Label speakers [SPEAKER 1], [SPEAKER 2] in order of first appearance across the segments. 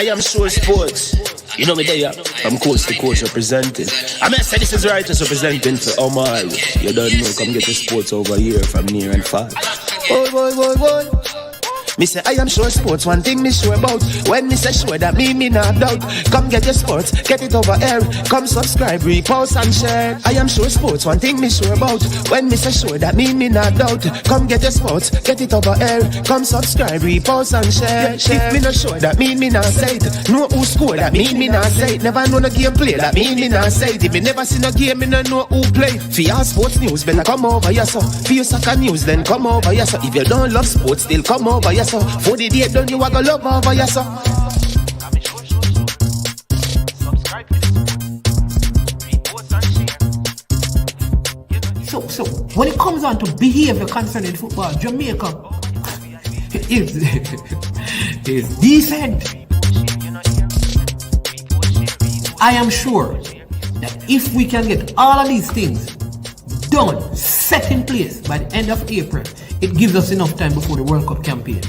[SPEAKER 1] I am sure sports. You know me there, I'm coast to coast representing. I mean, I say this is right, just representing for Omar. You don't know, come get your sports over here from near and far. Boy. Me say I am sure sports, one thing me sure about. When me say sure, that me not doubt. Come get your sports, get it over here. Come subscribe, repost and share. I am sure sports, one thing me sure about. When me say sure, that me not doubt. Come get your sports, get it over here. Come subscribe, repost and share. If me not sure, that me not say it. Know who score, that me not say it. Never know no game play, that me not say it. If me never seen a game, me not know who play. For your sports news, better come over here so. For your soccer news, then come over here so. If you don't love sports, still come over here so. For the day done, you a go love over here so.
[SPEAKER 2] So when it comes on to behavior concerning football, Jamaica is decent. I am sure that if we can get all of these things done, set in place by the end of April, it gives us enough time before the World Cup campaign.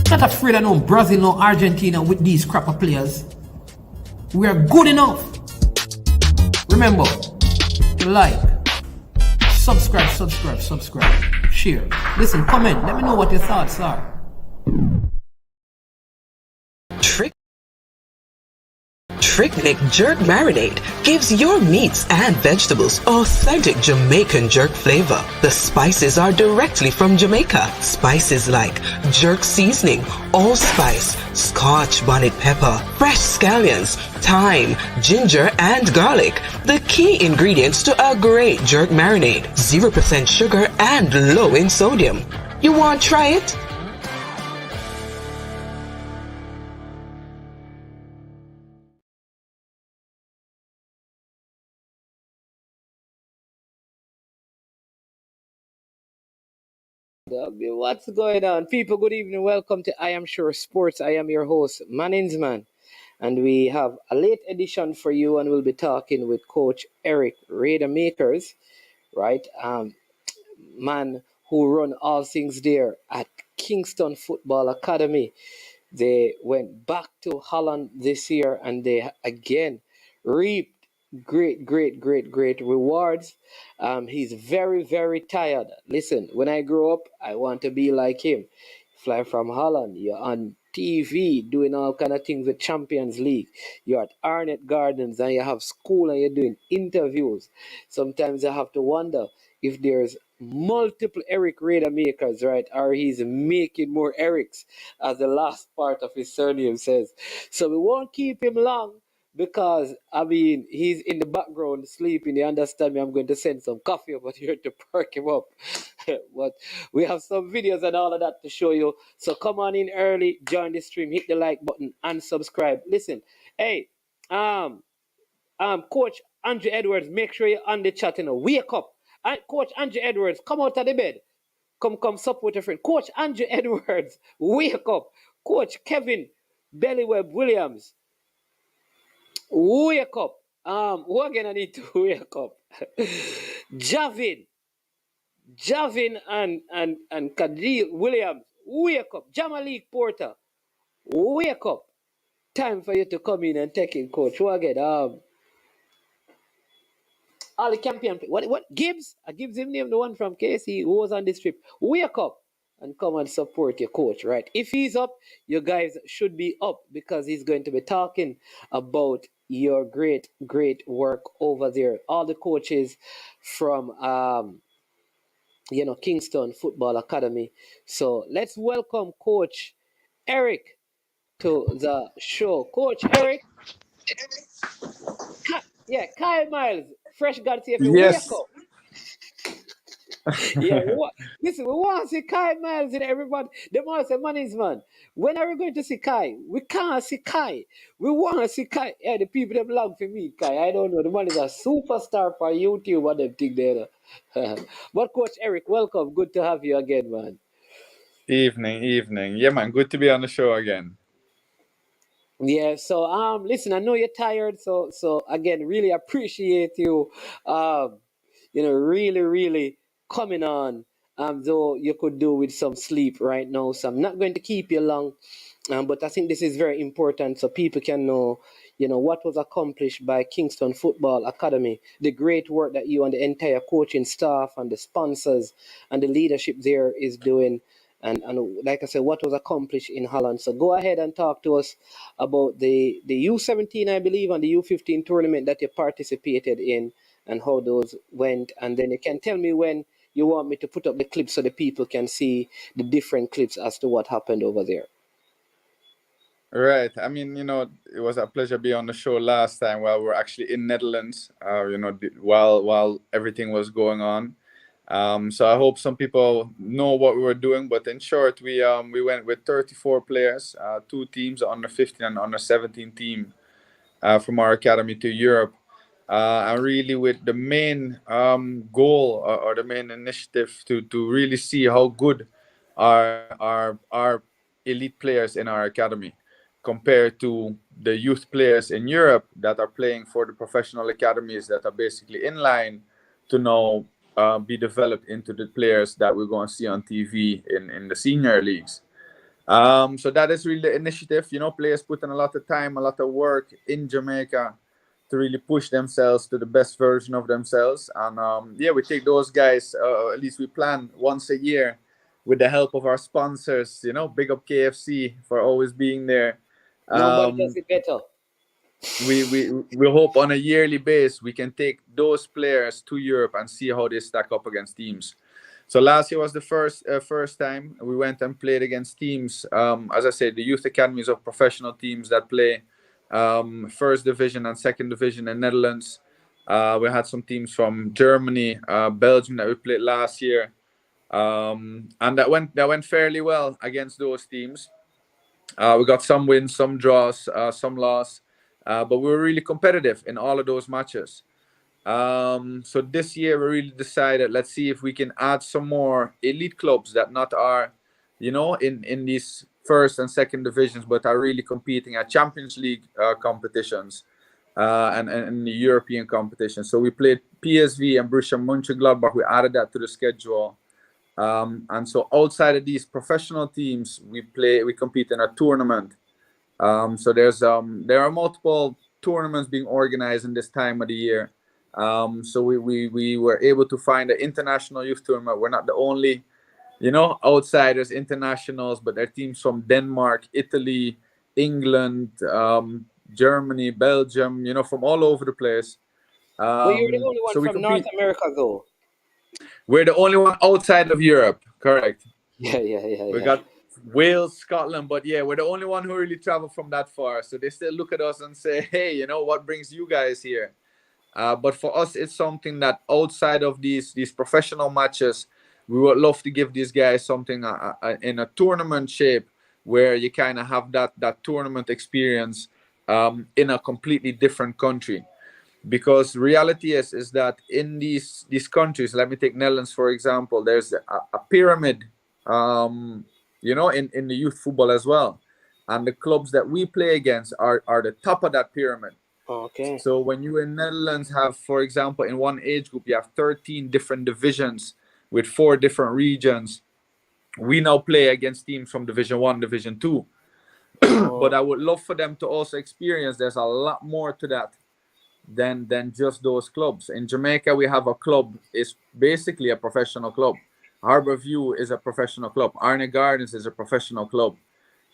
[SPEAKER 2] Not afraid of no Brazil, no Argentina with these crap of players. We are good enough. Remember, like, subscribe, share. Listen, comment, let me know what your thoughts are.
[SPEAKER 3] Trick Jerk Marinade gives your meats and vegetables authentic Jamaican jerk flavor. The spices are directly from Jamaica. Spices like jerk seasoning, allspice, Scotch bonnet pepper, fresh scallions, thyme, ginger, and garlic. The key ingredients to a great jerk marinade. 0% sugar and low in sodium. You want to try it?
[SPEAKER 4] What's going on? People, good evening. Welcome to I Am Sure Sports. I am your host, Maninsman. And we have a late edition for you, and we'll be talking with Coach Eric Raider Makers, right? Man who run all things there at Kingston Football Academy. They went back to Holland this year, and they again reaped great rewards. He's very, very tired. Listen, when I grow up, I want to be like him. Fly from Holland, you're on TV doing all kind of things with Champions League. You're at Arnett Gardens and you have school and you're doing interviews. Sometimes I have to wonder if there's multiple Eric Raider Makers, right? Or he's making more Erics, as the last part of his surname says. So we won't keep him long, because, I mean, he's in the background sleeping. You understand me? I'm going to send some coffee over here to perk him up. But we have some videos and all of that to show you. So come on in early, join the stream, hit the like button, and subscribe. Listen, hey, Coach Andrew Edwards, make sure you're on the chat, Wake up. Coach Andrew Edwards, come out of the bed. Come support your friend. Coach Andrew Edwards, wake up. Coach Kevin Bellyweb Williams, wake up. Who again I need to wake up? Javin and Kadil Williams, wake up. Jamalik Porter, wake up. Time for you to come in and take in, Coach. Who again? All the champion. What Gibbs? I Gibbs him name, the one from KC who was on this trip. Wake up and come and support your coach, right? If he's up, you guys should be up, because he's going to be talking about your great work over there. All the coaches from Kingston Football Academy. So let's welcome Coach Eric to the show. Coach Eric. Kyle Miles, fresh God see if you wake
[SPEAKER 5] Yes.
[SPEAKER 4] up. Listen, we want to see Kai Miles and everybody. They want to say, man. When are we going to see Kai? We can't see Kai. We want to see Kai. Yeah, the people that belong for me, Kai. I don't know. The man is a superstar for YouTube. What them think there. But Coach Eric, welcome. Good to have you again, man.
[SPEAKER 5] Evening. Yeah, man. Good to be on the show again.
[SPEAKER 4] Yeah, so listen, I know you're tired, so again, really appreciate you really coming on though you could do with some sleep right now. So I'm not going to keep you long, but I think this is very important so people can know, what was accomplished by Kingston Football Academy, the great work that you and the entire coaching staff and the sponsors and the leadership there is doing. And like I said, what was accomplished in Holland. So go ahead and talk to us about the U17, I believe, and the U15 tournament that you participated in and how those went. And then you can tell me when you want me to put up the clips so the people can see the different clips as to what happened over there.
[SPEAKER 5] Right. I mean, it was a pleasure being on the show last time while we are actually in Netherlands. While everything was going on. So I hope some people know what we were doing. But in short, we went with 34 players, two teams, under 15 and under 17 team, from our academy to Europe. And really with the main goal, or the main initiative to really see how good our elite players in our academy compared to the youth players in Europe that are playing for the professional academies that are basically in line to now be developed into the players that we're going to see on TV in the senior leagues. So that is really the initiative. Players put in a lot of time, a lot of work in Jamaica to really push themselves to the best version of themselves. And we take those guys, at least we plan once a year with the help of our sponsors. Big up KFC for always being there.
[SPEAKER 4] Nobody does it better.
[SPEAKER 5] We hope on a yearly basis we can take those players to Europe and see how they stack up against teams. So last year was the first time we went and played against teams. As I said, the youth academies of professional teams that play first division and second division in Netherlands. We had some teams from Germany, Belgium that we played last year, and that went fairly well against those teams. We got some wins, some draws, some loss, but we were really competitive in all of those matches. So this year we really decided, let's see if we can add some more elite clubs that not are, in these first and second divisions, but are really competing at Champions League competitions and the European competitions. So we played PSV and Borussia Mönchengladbach. We added that to the schedule. And so outside of these professional teams, we compete in a tournament. So there are multiple tournaments being organized in this time of the year. So we were able to find an international youth tournament. We're not the only, outsiders, internationals, but there are teams from Denmark, Italy, England, Germany, Belgium, from all over the place.
[SPEAKER 4] But you're the only one from North America, though.
[SPEAKER 5] We're the only one outside of Europe, correct?
[SPEAKER 4] Yeah.
[SPEAKER 5] We got Wales, Scotland, but we're the only one who really traveled from that far. So they still look at us and say, hey, what brings you guys here? But for us, it's something that outside of these professional matches, we would love to give these guys something in a tournament shape where you kind of have that tournament experience in a completely different country. Because reality is that in these countries, let me take Netherlands for example, there's a pyramid, in the youth football as well. And the clubs that we play against are the top of that pyramid.
[SPEAKER 4] Okay.
[SPEAKER 5] So when you in Netherlands have, for example, in one age group, you have 13 different divisions with 4 different regions. We now play against teams from Division 1, Division 2. But I would love for them to also experience there's a lot more to that than just those clubs. In Jamaica, we have a club, it's basically a professional club. Harbourview is a professional club. Arne Gardens is a professional club.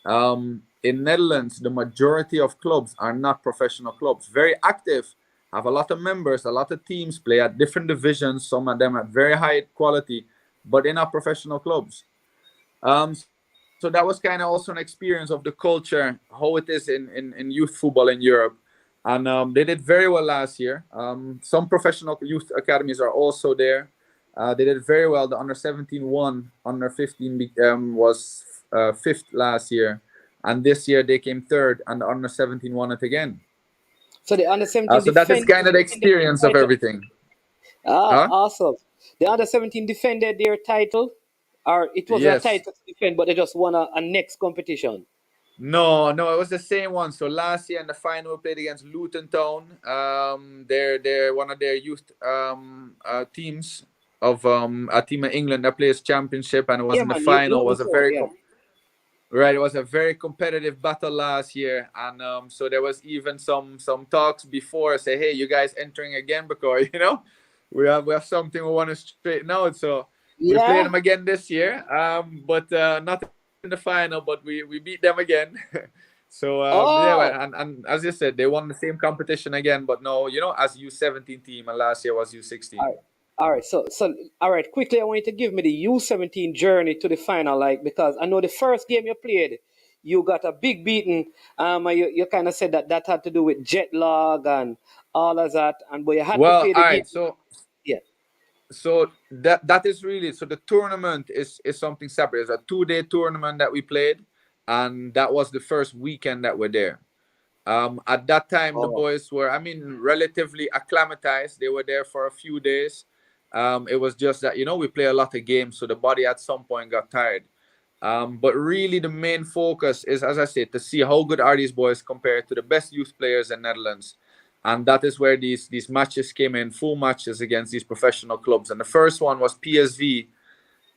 [SPEAKER 5] In Netherlands, the majority of clubs are not professional clubs. Very active, have a lot of members, a lot of teams, play at different divisions, some of them at very high quality, but they're not professional clubs. So that was kind of also an experience of the culture, how it is in youth football in Europe. And they did very well last year. Some professional youth academies are also there. They did very well. The under-17 won, under-15 was 5th last year. And this year they came 3rd, and the under-17 won it again.
[SPEAKER 4] So the under-17
[SPEAKER 5] so that is kind of the experience of everything.
[SPEAKER 4] Awesome. The under-17 defended their title, or it was a title to defend, but they just won a next competition.
[SPEAKER 5] No, it was the same one. So last year in the final, we played against Luton Town. They're one of their youth teams a team in England that plays championship, and it was
[SPEAKER 4] Yeah,
[SPEAKER 5] in the
[SPEAKER 4] man.
[SPEAKER 5] final. It
[SPEAKER 4] You
[SPEAKER 5] was a
[SPEAKER 4] told,
[SPEAKER 5] very
[SPEAKER 4] yeah.
[SPEAKER 5] right. It was a very competitive battle last year, and so there was even some talks before say, hey, you guys entering again because we have something we want to straighten out. So we played
[SPEAKER 4] Yeah.
[SPEAKER 5] them again this year, but not in the final. But we beat them again. So yeah,
[SPEAKER 4] Oh,
[SPEAKER 5] and as you said, they won the same competition again, but no, as U17 team, and last year was U16.
[SPEAKER 4] all right. All right. All right. Quickly, I want you to give me the U17 journey to the final, like, because I know the first game you played, you got a big beating. And you kind of said that had to do with jet lag and all of that, and but you had to
[SPEAKER 5] Well,
[SPEAKER 4] play the
[SPEAKER 5] all
[SPEAKER 4] game.
[SPEAKER 5] right. So
[SPEAKER 4] Yeah.
[SPEAKER 5] that is really, so the tournament is something separate. It's a 2-day tournament that we played, and that was the first weekend that we're there. At that time, the
[SPEAKER 4] Oh.
[SPEAKER 5] boys were, relatively acclimatized. They were there for a few days. It was just that, we play a lot of games, so the body at some point got tired. But really, the main focus is, as I said, to see how good are these boys compared to the best youth players in Netherlands. And that is where these matches came in, full matches against these professional clubs. And the first one was PSV.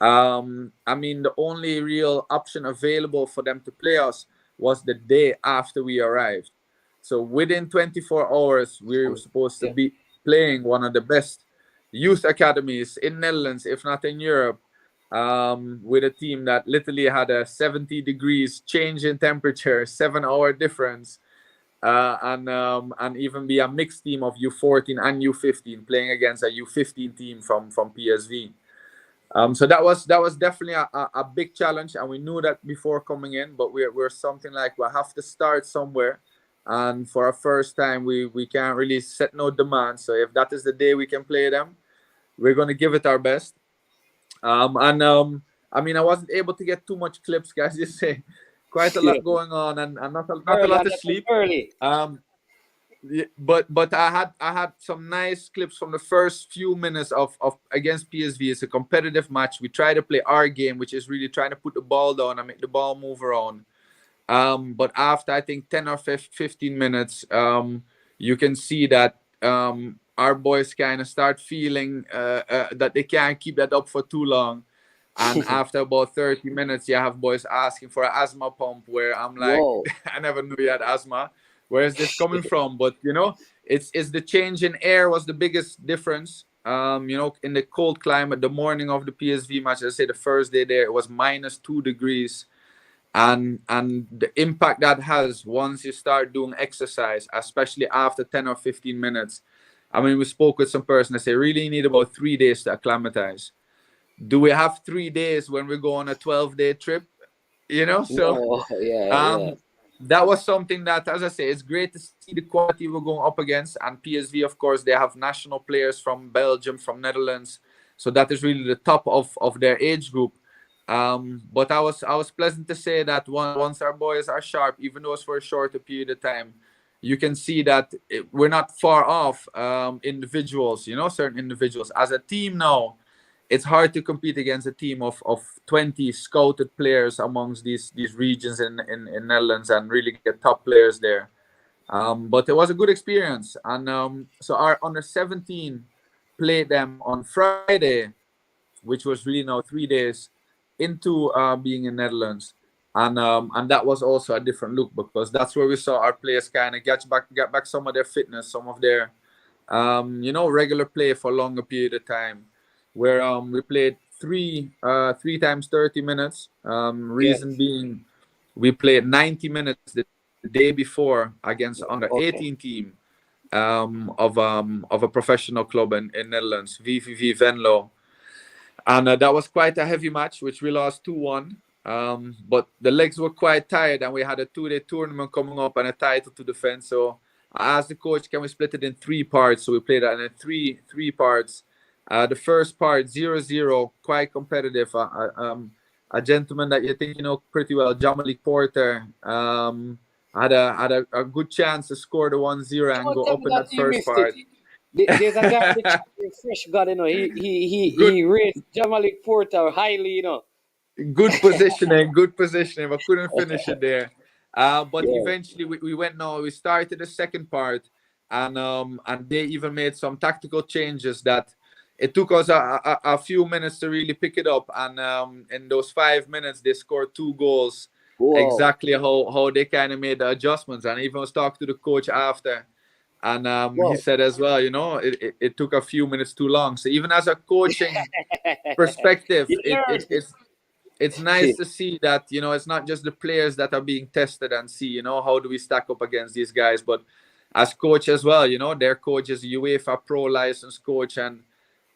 [SPEAKER 5] The only real option available for them to play us was the day after we arrived. So within 24 hours, we were supposed to
[SPEAKER 4] Yeah.
[SPEAKER 5] be playing one of the best youth academies in Netherlands, if not in Europe, with a team that literally had a 70 degrees change in temperature, 7-hour difference, and even be a mixed team of U14 and U15 playing against a U15 team from PSV. So that was definitely a big challenge, and we knew that before coming in. But we're something like, we have to start somewhere, and for our first time, we can't really set no demand. So if that is the day we can play them, we're gonna give it our best. And I wasn't able to get too much clips, guys. Just say quite a
[SPEAKER 4] Yeah.
[SPEAKER 5] lot going on, and not a
[SPEAKER 4] Early,
[SPEAKER 5] lot
[SPEAKER 4] and
[SPEAKER 5] of
[SPEAKER 4] that was
[SPEAKER 5] sleep.
[SPEAKER 4] early.
[SPEAKER 5] Um, yeah, but I had some nice clips from the first few minutes of against PSV. It's a competitive match. We try to play our game, which is really trying to put the ball down and make the ball move around. But after, I think, 10 or 15 minutes, you can see that our boys kind of start feeling that they can't keep that up for too long. And after about 30 minutes, you have boys asking for an asthma pump, where I'm like,
[SPEAKER 4] Whoa.
[SPEAKER 5] I never knew you had asthma. Where is this coming from? But it's the change in air was the biggest difference. In the cold climate, the morning of the PSV match, I say the first day there, it was -2 degrees, and the impact that has once you start doing exercise, especially after 10 or 15 minutes. We spoke with some person. They say really you need about 3 days to acclimatize. Do we have 3 days when we go on a 12-day trip? So
[SPEAKER 4] No. Yeah. Yeah.
[SPEAKER 5] um, that was something that, as I say, it's great to see the quality we're going up against. And PSV, of course, they have national players from Belgium, from Netherlands, so that is really the top of their age group. But I was pleasant to say that once our boys are sharp, even though it's for a shorter period of time, you can see that we're not far off individuals. Certain individuals as a team now. It's hard to compete against a team of 20 scouted players amongst these regions in Netherlands and really get top players there. But it was a good experience. And so our under 17 played them on Friday, which was really now 3 days into being in Netherlands. And that was also a different look, because that's where we saw our players kind of get back some of their fitness, some of their regular play for a longer period of time, where we played three times 30 minutes.
[SPEAKER 4] Yeah.
[SPEAKER 5] Reason being, we played 90 minutes the day before against under
[SPEAKER 4] Okay.
[SPEAKER 5] 18 team of a professional club in Netherlands, VVV Venlo. And that was quite a heavy match, which we lost 2-1. But the legs were quite tired, and we had a 2-day tournament coming up and a title to defend. So I asked the coach, can we split it in 3 parts? So we played that in three parts. The first part, 0-0, quite competitive. A gentleman that you think you know pretty well, Jamalik Porter, had a good chance to score the 1-0 and
[SPEAKER 4] Don't
[SPEAKER 5] go
[SPEAKER 4] tell
[SPEAKER 5] up
[SPEAKER 4] me
[SPEAKER 5] in
[SPEAKER 4] that
[SPEAKER 5] that
[SPEAKER 4] you
[SPEAKER 5] first
[SPEAKER 4] missed it.
[SPEAKER 5] part.
[SPEAKER 4] There's a guy in the chat, fresh God,
[SPEAKER 5] Good
[SPEAKER 4] he rates Jamalik Porter highly.
[SPEAKER 5] good positioning, good positioning, but couldn't finish it there. But
[SPEAKER 4] Yeah.
[SPEAKER 5] eventually we went now. We started the second part, and they even made some tactical changes that it took us a few minutes to really pick it up, and in those 5 minutes they scored 2 goals.
[SPEAKER 4] Whoa.
[SPEAKER 5] Exactly how they kind of made the adjustments. And I even was talking to the coach after, and he
[SPEAKER 4] Whoa.
[SPEAKER 5] said as well, it took a few minutes too long. So even as a coaching perspective,
[SPEAKER 4] You learned.
[SPEAKER 5] it's nice to see that it's not just the players that are being tested and see how do we stack up against these guys, but as coach as well. Their coach is UEFA Pro licensed coach, and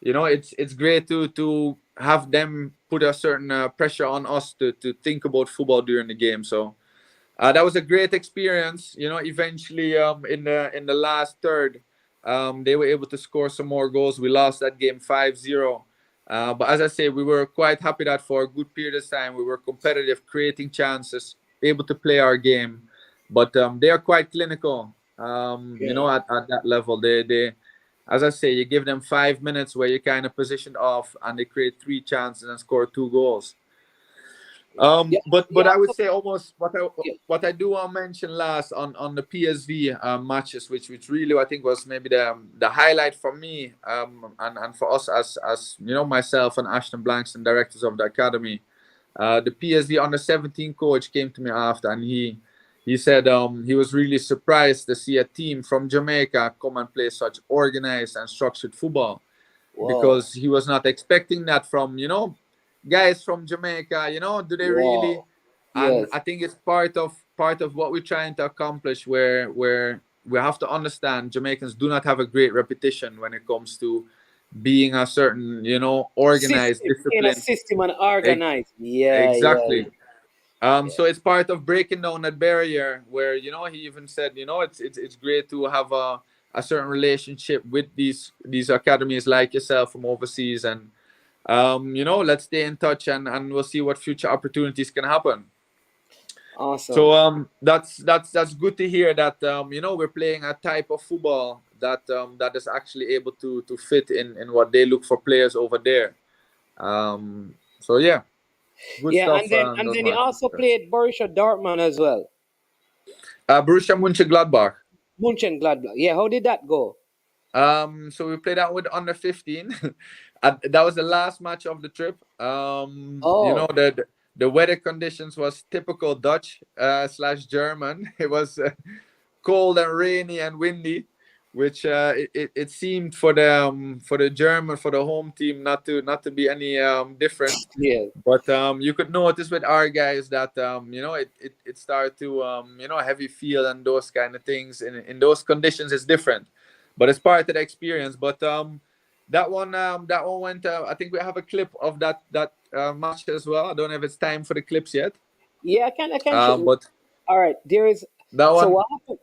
[SPEAKER 5] it's great to have them put a certain pressure on us to think about football during the game. So that was a great experience. Eventually, in the last third, they were able to score some more goals. We lost that game 5-0. But as I say, we were quite happy that for a good period of time we were competitive, creating chances, able to play our game. But they are quite clinical.
[SPEAKER 4] Yeah.
[SPEAKER 5] At that level, they as I say, you give them 5 minutes where you kind of positioned off, and they create 3 chances and score 2 goals.
[SPEAKER 4] Yeah.
[SPEAKER 5] But
[SPEAKER 4] Yeah.
[SPEAKER 5] I would
[SPEAKER 4] So,
[SPEAKER 5] say almost
[SPEAKER 4] yeah.
[SPEAKER 5] what I do want to mention last on the PSV matches, which really I think was maybe the highlight for me, and for us as myself and Ashton Blankston, directors of the academy. The PSV under 17 coach came to me after, and he said he was really surprised to see a team from Jamaica come and play such organized and structured football,
[SPEAKER 4] Whoa.
[SPEAKER 5] because he was not expecting that from guys from Jamaica. Do they really?
[SPEAKER 4] Whoa.
[SPEAKER 5] And
[SPEAKER 4] Yes.
[SPEAKER 5] I think it's part of what we're trying to accomplish, where we have to understand Jamaicans do not have a great reputation when it comes to being a certain organized,
[SPEAKER 4] System. In a
[SPEAKER 5] disciplined.
[SPEAKER 4] system and
[SPEAKER 5] Ex-
[SPEAKER 4] organized. Yeah. Yeah.
[SPEAKER 5] exactly.
[SPEAKER 4] Yeah.
[SPEAKER 5] So it's part of breaking down that barrier, where he even said it's great to have a certain relationship with these academies like yourself from overseas, and let's stay in touch, and we'll see what future opportunities can happen. So
[SPEAKER 4] Awesome.
[SPEAKER 5] that's good to hear that we're playing a type of football that is actually able to fit in what they look for players over there. So yeah, good
[SPEAKER 4] Yeah,
[SPEAKER 5] stuff.
[SPEAKER 4] and
[SPEAKER 5] Those
[SPEAKER 4] then he
[SPEAKER 5] matches.
[SPEAKER 4] also played Borussia Dortmund as well.
[SPEAKER 5] Borussia Mönchengladbach.
[SPEAKER 4] Mönchengladbach. Yeah, how did that go?
[SPEAKER 5] So we played out with under 15. That was the last match of the trip.
[SPEAKER 4] Oh,
[SPEAKER 5] The weather conditions was typical Dutch slash German. It was cold and rainy and windy, which it seemed for the German, for the home team, not to be any different.
[SPEAKER 4] yeah.
[SPEAKER 5] But you could notice with our guys that it started to heavy feel and those kind of things. In those conditions, it's different, but it's part of the experience. But that one went. I think we have a clip of that match as well. I don't know if it's time for the clips yet.
[SPEAKER 4] Yeah, I can show.
[SPEAKER 5] But
[SPEAKER 4] All right, there is.
[SPEAKER 5] that
[SPEAKER 4] So
[SPEAKER 5] one,
[SPEAKER 4] what happened?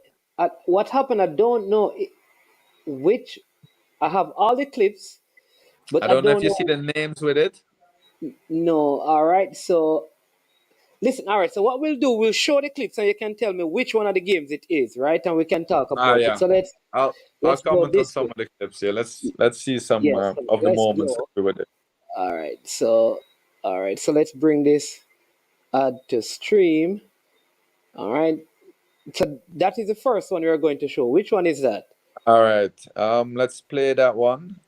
[SPEAKER 4] What happened? I don't know which. I have all the clips,
[SPEAKER 5] I
[SPEAKER 4] but I
[SPEAKER 5] don't know if
[SPEAKER 4] don't
[SPEAKER 5] you see
[SPEAKER 4] know.
[SPEAKER 5] the names with it.
[SPEAKER 4] No. All right. So listen. All right. So what we'll do, we'll show the clips, and you can tell me which one of the games it is, right? And we can talk about it.
[SPEAKER 5] Yeah.
[SPEAKER 4] So
[SPEAKER 5] I'll
[SPEAKER 4] let's go
[SPEAKER 5] comment on
[SPEAKER 4] this
[SPEAKER 5] some
[SPEAKER 4] way.
[SPEAKER 5] of the clips here. Let's see some
[SPEAKER 4] Yes. So
[SPEAKER 5] of the
[SPEAKER 4] let's
[SPEAKER 5] moments that
[SPEAKER 4] go.
[SPEAKER 5] we were there.
[SPEAKER 4] All right. So let's bring this add to stream. All right. So that is the first one we are going to show. Which one is that?
[SPEAKER 5] All right. Let's play that one.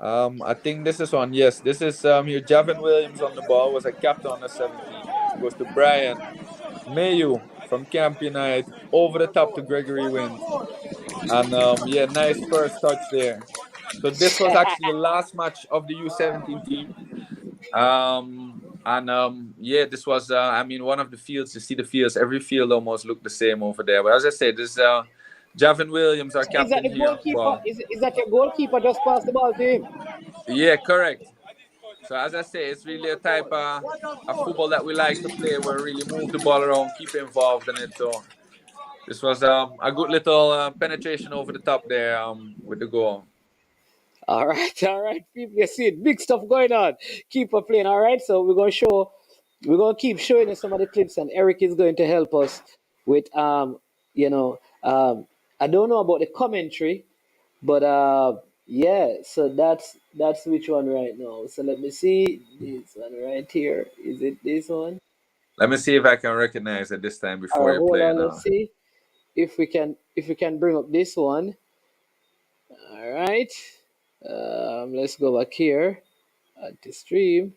[SPEAKER 5] I think this is one. Yes, this is here. Javin Williams on the ball was a captain on the 17. Goes to Brian Mayu from Camp United, over the top to Gregory Wind, and yeah, nice first touch there. So this was actually the last match of the U17 team. And yeah, this was one of the fields. You see the fields. Every field almost looked the same over there. But as I said, this Javin Williams, our
[SPEAKER 4] Is that
[SPEAKER 5] captain
[SPEAKER 4] the
[SPEAKER 5] here on the
[SPEAKER 4] goalkeeper?
[SPEAKER 5] ball.
[SPEAKER 4] Is that your goalkeeper just passed the ball to him?
[SPEAKER 5] Yeah, correct. So as I say, it's really a type of football that we like to play, where we really move the ball around, keep involved in it. So this was a good little penetration over the top there with the goal.
[SPEAKER 4] All right, all right, people, you see it. Big stuff going on. Keep on playing. All right, so we're gonna keep showing you some of the clips, and Eric is going to help us with you know, I don't know about the commentary, but yeah. So that's which one right now. So let me see this one right here. Is it this one?
[SPEAKER 5] Let me see if I can recognize it this time
[SPEAKER 4] All
[SPEAKER 5] before
[SPEAKER 4] right,
[SPEAKER 5] you
[SPEAKER 4] hold
[SPEAKER 5] play it
[SPEAKER 4] on.
[SPEAKER 5] now.
[SPEAKER 4] Let's see if we can bring up this one. All right. Let's go back here at the stream.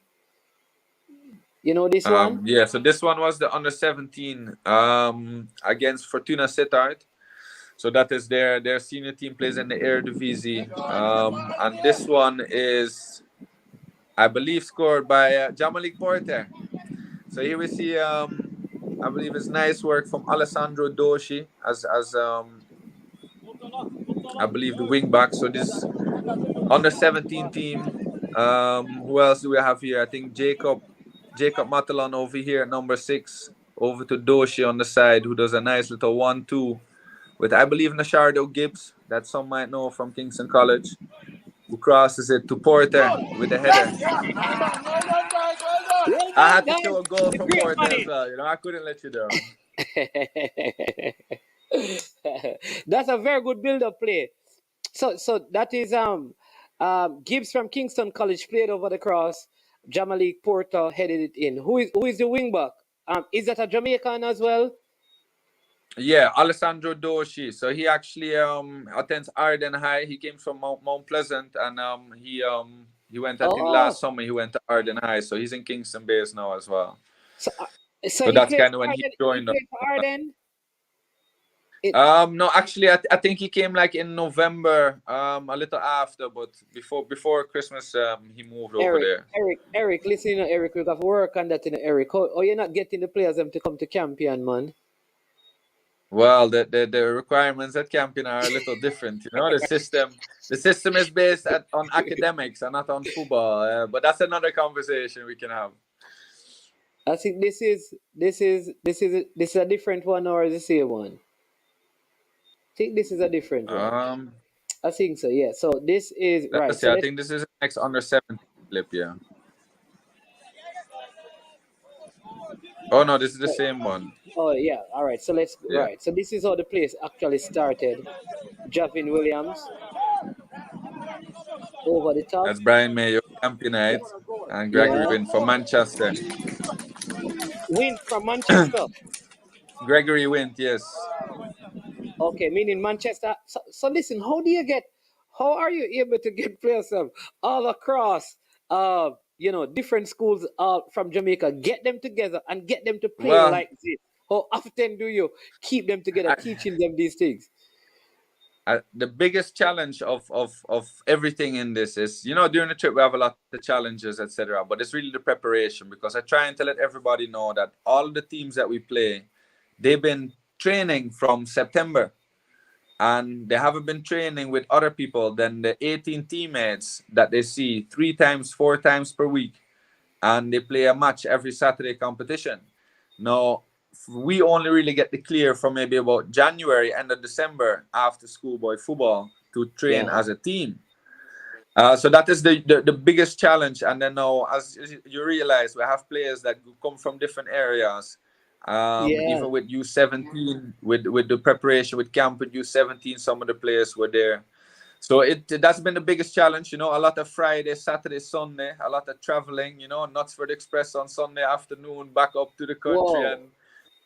[SPEAKER 4] You know this one?
[SPEAKER 5] Yeah, so this one was the under 17 against Fortuna Sittard. So that is their senior team plays in the Eredivisie. And this one is, I believe, scored by Jamalik Porter. So here we see, I believe it's nice work from Alessandro Doshi as I believe the wing back. So this under 17 team. Who else do we have here? I think Jacob Matalan over here at number 6. Over to Doshi on the side, who does a nice little 1-2 with, I believe, Nashardo Gibbs, that some might know from Kingston College, who crosses it to Porter with the header. I had to show a goal from Porter as well. You know, I couldn't let you down.
[SPEAKER 4] That's a very good build-up play. So that is Gibbs from Kingston College played over the cross. Jamalik Porter headed it in. Who is the wing back? Is that a Jamaican as well?
[SPEAKER 5] Yeah, Alessandro Doshi. So he actually attends Arden High. He came from Mount Pleasant, and he went, I think last summer he went to Arden High. So he's in Kingston base now as well.
[SPEAKER 4] So
[SPEAKER 5] that's kind of when he joined up.
[SPEAKER 4] Arden?
[SPEAKER 5] No, actually, I think he came like in November, a little after, but before Christmas, he moved over there.
[SPEAKER 4] Eric, listen, Eric, we have to work on that, Eric. Oh, you're not getting the players to come to Campion, man.
[SPEAKER 5] Well, the requirements at Campion are a little different. You know, the system is based on academics and not on football. But that's another conversation we can have.
[SPEAKER 4] I think this is a different one, or is the same one? I think this is a different one. I think so, yeah. So this is right. So
[SPEAKER 5] I think this is the next under 17 clip, yeah. Oh no, this is the same one.
[SPEAKER 4] Oh yeah, all right. So right. So this is how the place actually started. Javin Williams over the top.
[SPEAKER 5] That's Brian Mayo, Campionite, and Gregory Wint from Manchester.
[SPEAKER 4] Wint from Manchester.
[SPEAKER 5] Gregory Wint, yes.
[SPEAKER 4] Okay, meaning Manchester. So listen, how are you able to get players all across, different schools from Jamaica, get them together and get them to play like this? How often do you keep them together, teaching them these things?
[SPEAKER 5] The biggest challenge of everything in this is, during the trip we have a lot of challenges, etc. But it's really the preparation, because I try to let everybody know that all the teams that we play, they've been training from September, and they haven't been training with other people than the 18 teammates that they see 3 times, 4 times per week, and they play a match every Saturday competition. Now, we only really get the clear from maybe about January, end of December, after schoolboy football to train as a team. So that is the biggest challenge. And then now, as you realize, we have players that come from different areas. Even with U17, with the preparation with camp with U17, some of the players were there. So that's been the biggest challenge, a lot of Friday, Saturday, Sunday, a lot of traveling, Nuts for the Express on Sunday afternoon, back up to the country and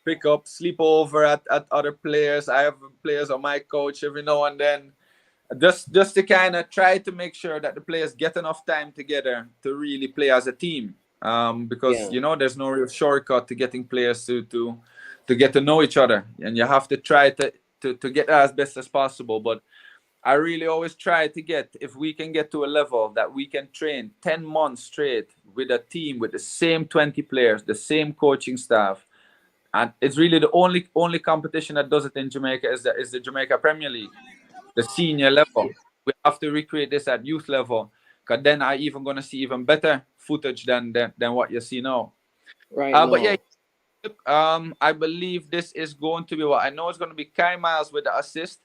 [SPEAKER 5] pick up, sleep over at other players. I have players on my coach every now and then, just to kind of try to make sure that the players get enough time together to really play as a team. Because there's no real shortcut to getting players to get to know each other, and you have to try to get that as best as possible. But I really always try to get, if we can get to a level that we can train 10 months straight with a team with the same 20 players, the same coaching staff. And it's really the only competition that does it in Jamaica is the Jamaica Premier League, the senior level. We have to recreate this at youth level, because then I even going to see even better footage than what you see now.
[SPEAKER 4] Right.
[SPEAKER 5] But yeah, I believe this is going to be what I know it's going to be Kai Miles with the assist.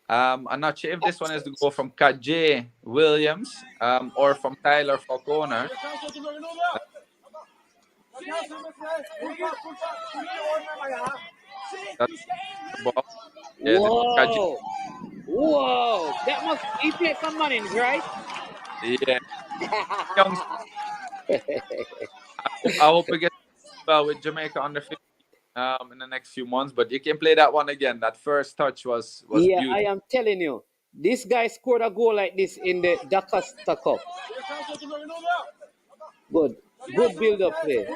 [SPEAKER 5] I'm not sure if this one is to go from Kajay Williams or from Tyler Falconer.
[SPEAKER 4] Whoa! That must he played some money, right?
[SPEAKER 5] Yeah. I hope we get well with Jamaica under 15 in the next few months. But you can play that one again. That first touch was beautiful.
[SPEAKER 4] I am telling you, This guy scored a goal like this in the Dakasta Cup. Good. Good build-up play.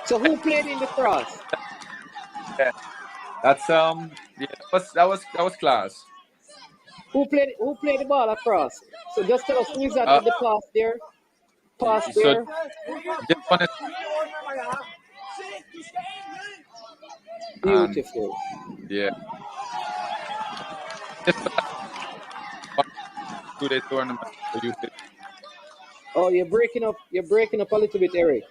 [SPEAKER 4] So who played in the cross?
[SPEAKER 5] Yeah, that's yeah, that was class.
[SPEAKER 4] Who played the ball across? So just tell us who is that
[SPEAKER 5] Uh,
[SPEAKER 4] with the pass there? Pass
[SPEAKER 5] so
[SPEAKER 4] there.
[SPEAKER 5] this one is and
[SPEAKER 4] Beautiful.
[SPEAKER 5] yeah, this was a 2-day tournament for youth.
[SPEAKER 4] Oh, you're breaking up a little bit, Eric.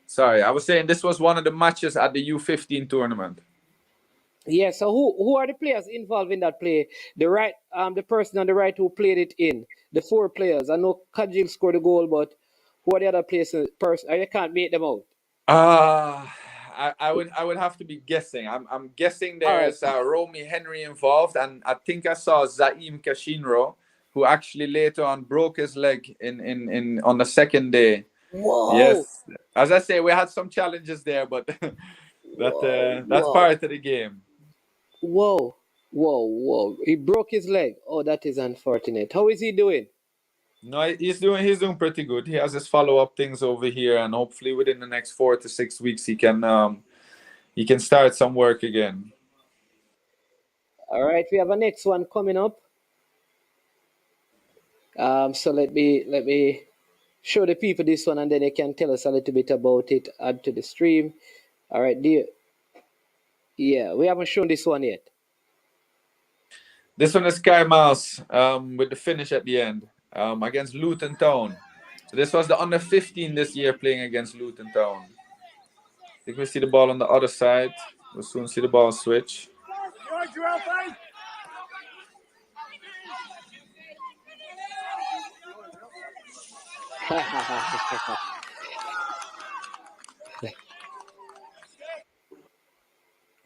[SPEAKER 5] Sorry, I was saying this was one of the matches at the U15 tournament.
[SPEAKER 4] Yeah, so who are the players involved in that play? The person on the right who played it in. The 4 players. I know Kajil scored a goal, but who are the other person? I can't make them out.
[SPEAKER 5] I would have to be guessing. I'm guessing
[SPEAKER 4] All right.
[SPEAKER 5] there's Romy Henry involved, and I think I saw Zaim Kashinro, who actually later on broke his leg in on the second day.
[SPEAKER 4] Whoa.
[SPEAKER 5] Yes, as I say, we had some challenges there, but that's
[SPEAKER 4] Whoa.
[SPEAKER 5] part of the game.
[SPEAKER 4] Whoa. Whoa. He broke his leg. Oh, that is unfortunate. How is he doing?
[SPEAKER 5] No, he's doing pretty good. He has his follow-up things over here, and hopefully within the next 4 to 6 weeks he can start some work again.
[SPEAKER 4] All right, we have a next one coming up. So let me show the people this one, and then they can tell us a little bit about it. Add to the stream. All right, dear. Yeah, we haven't shown this one yet.
[SPEAKER 5] This one is Sky Mouse with the finish at the end against Luton Town. So this was the under 15 this year playing against Luton Town. I think we see the ball on the other side. We'll soon see the ball switch.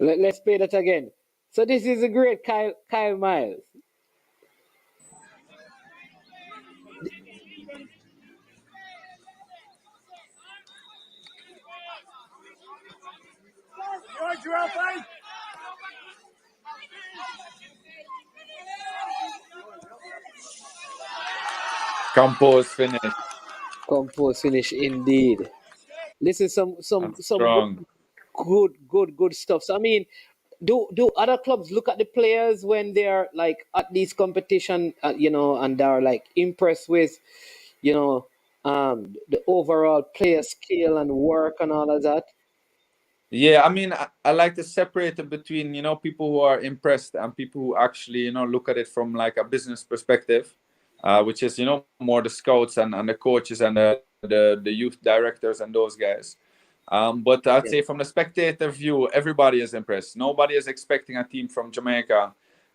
[SPEAKER 4] Let's play that again. So this is a great Kyle Miles.
[SPEAKER 5] Compose finish.
[SPEAKER 4] Compose finish indeed. This is some
[SPEAKER 5] Strong.
[SPEAKER 4] good stuff. So I mean, do other clubs look at the players when they're like at these competition, and they're like impressed with, the overall player skill and work and all of that?
[SPEAKER 5] Yeah, I mean, I like to separate it between, people who are impressed and people who actually, look at it from like a business perspective, which is, more the scouts and the coaches and the youth directors and those guys. But I'd say from the spectator view, everybody is impressed. Nobody is expecting a team from Jamaica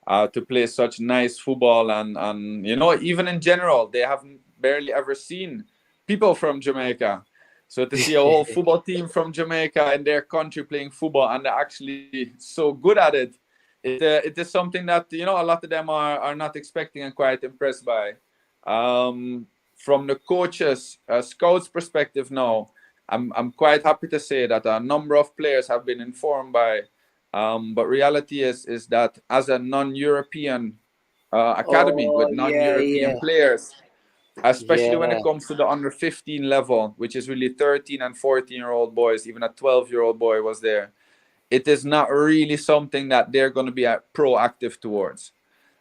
[SPEAKER 5] to play such nice football. And even in general, they haven't barely ever seen people from Jamaica. So to see a whole football team from Jamaica in their country playing football and they're actually so good at it, it is something that, a lot of them are not expecting and quite impressed by. From the coaches, scouts perspective now, I'm quite happy to say that a number of players have been informed by, but reality is that as a non-European academy with non-European players, especially when it comes to the under 15 level, which is really 13 and 14-year-old boys, even a 12-year-old boy was there. It is not really something that they're going to be proactive towards.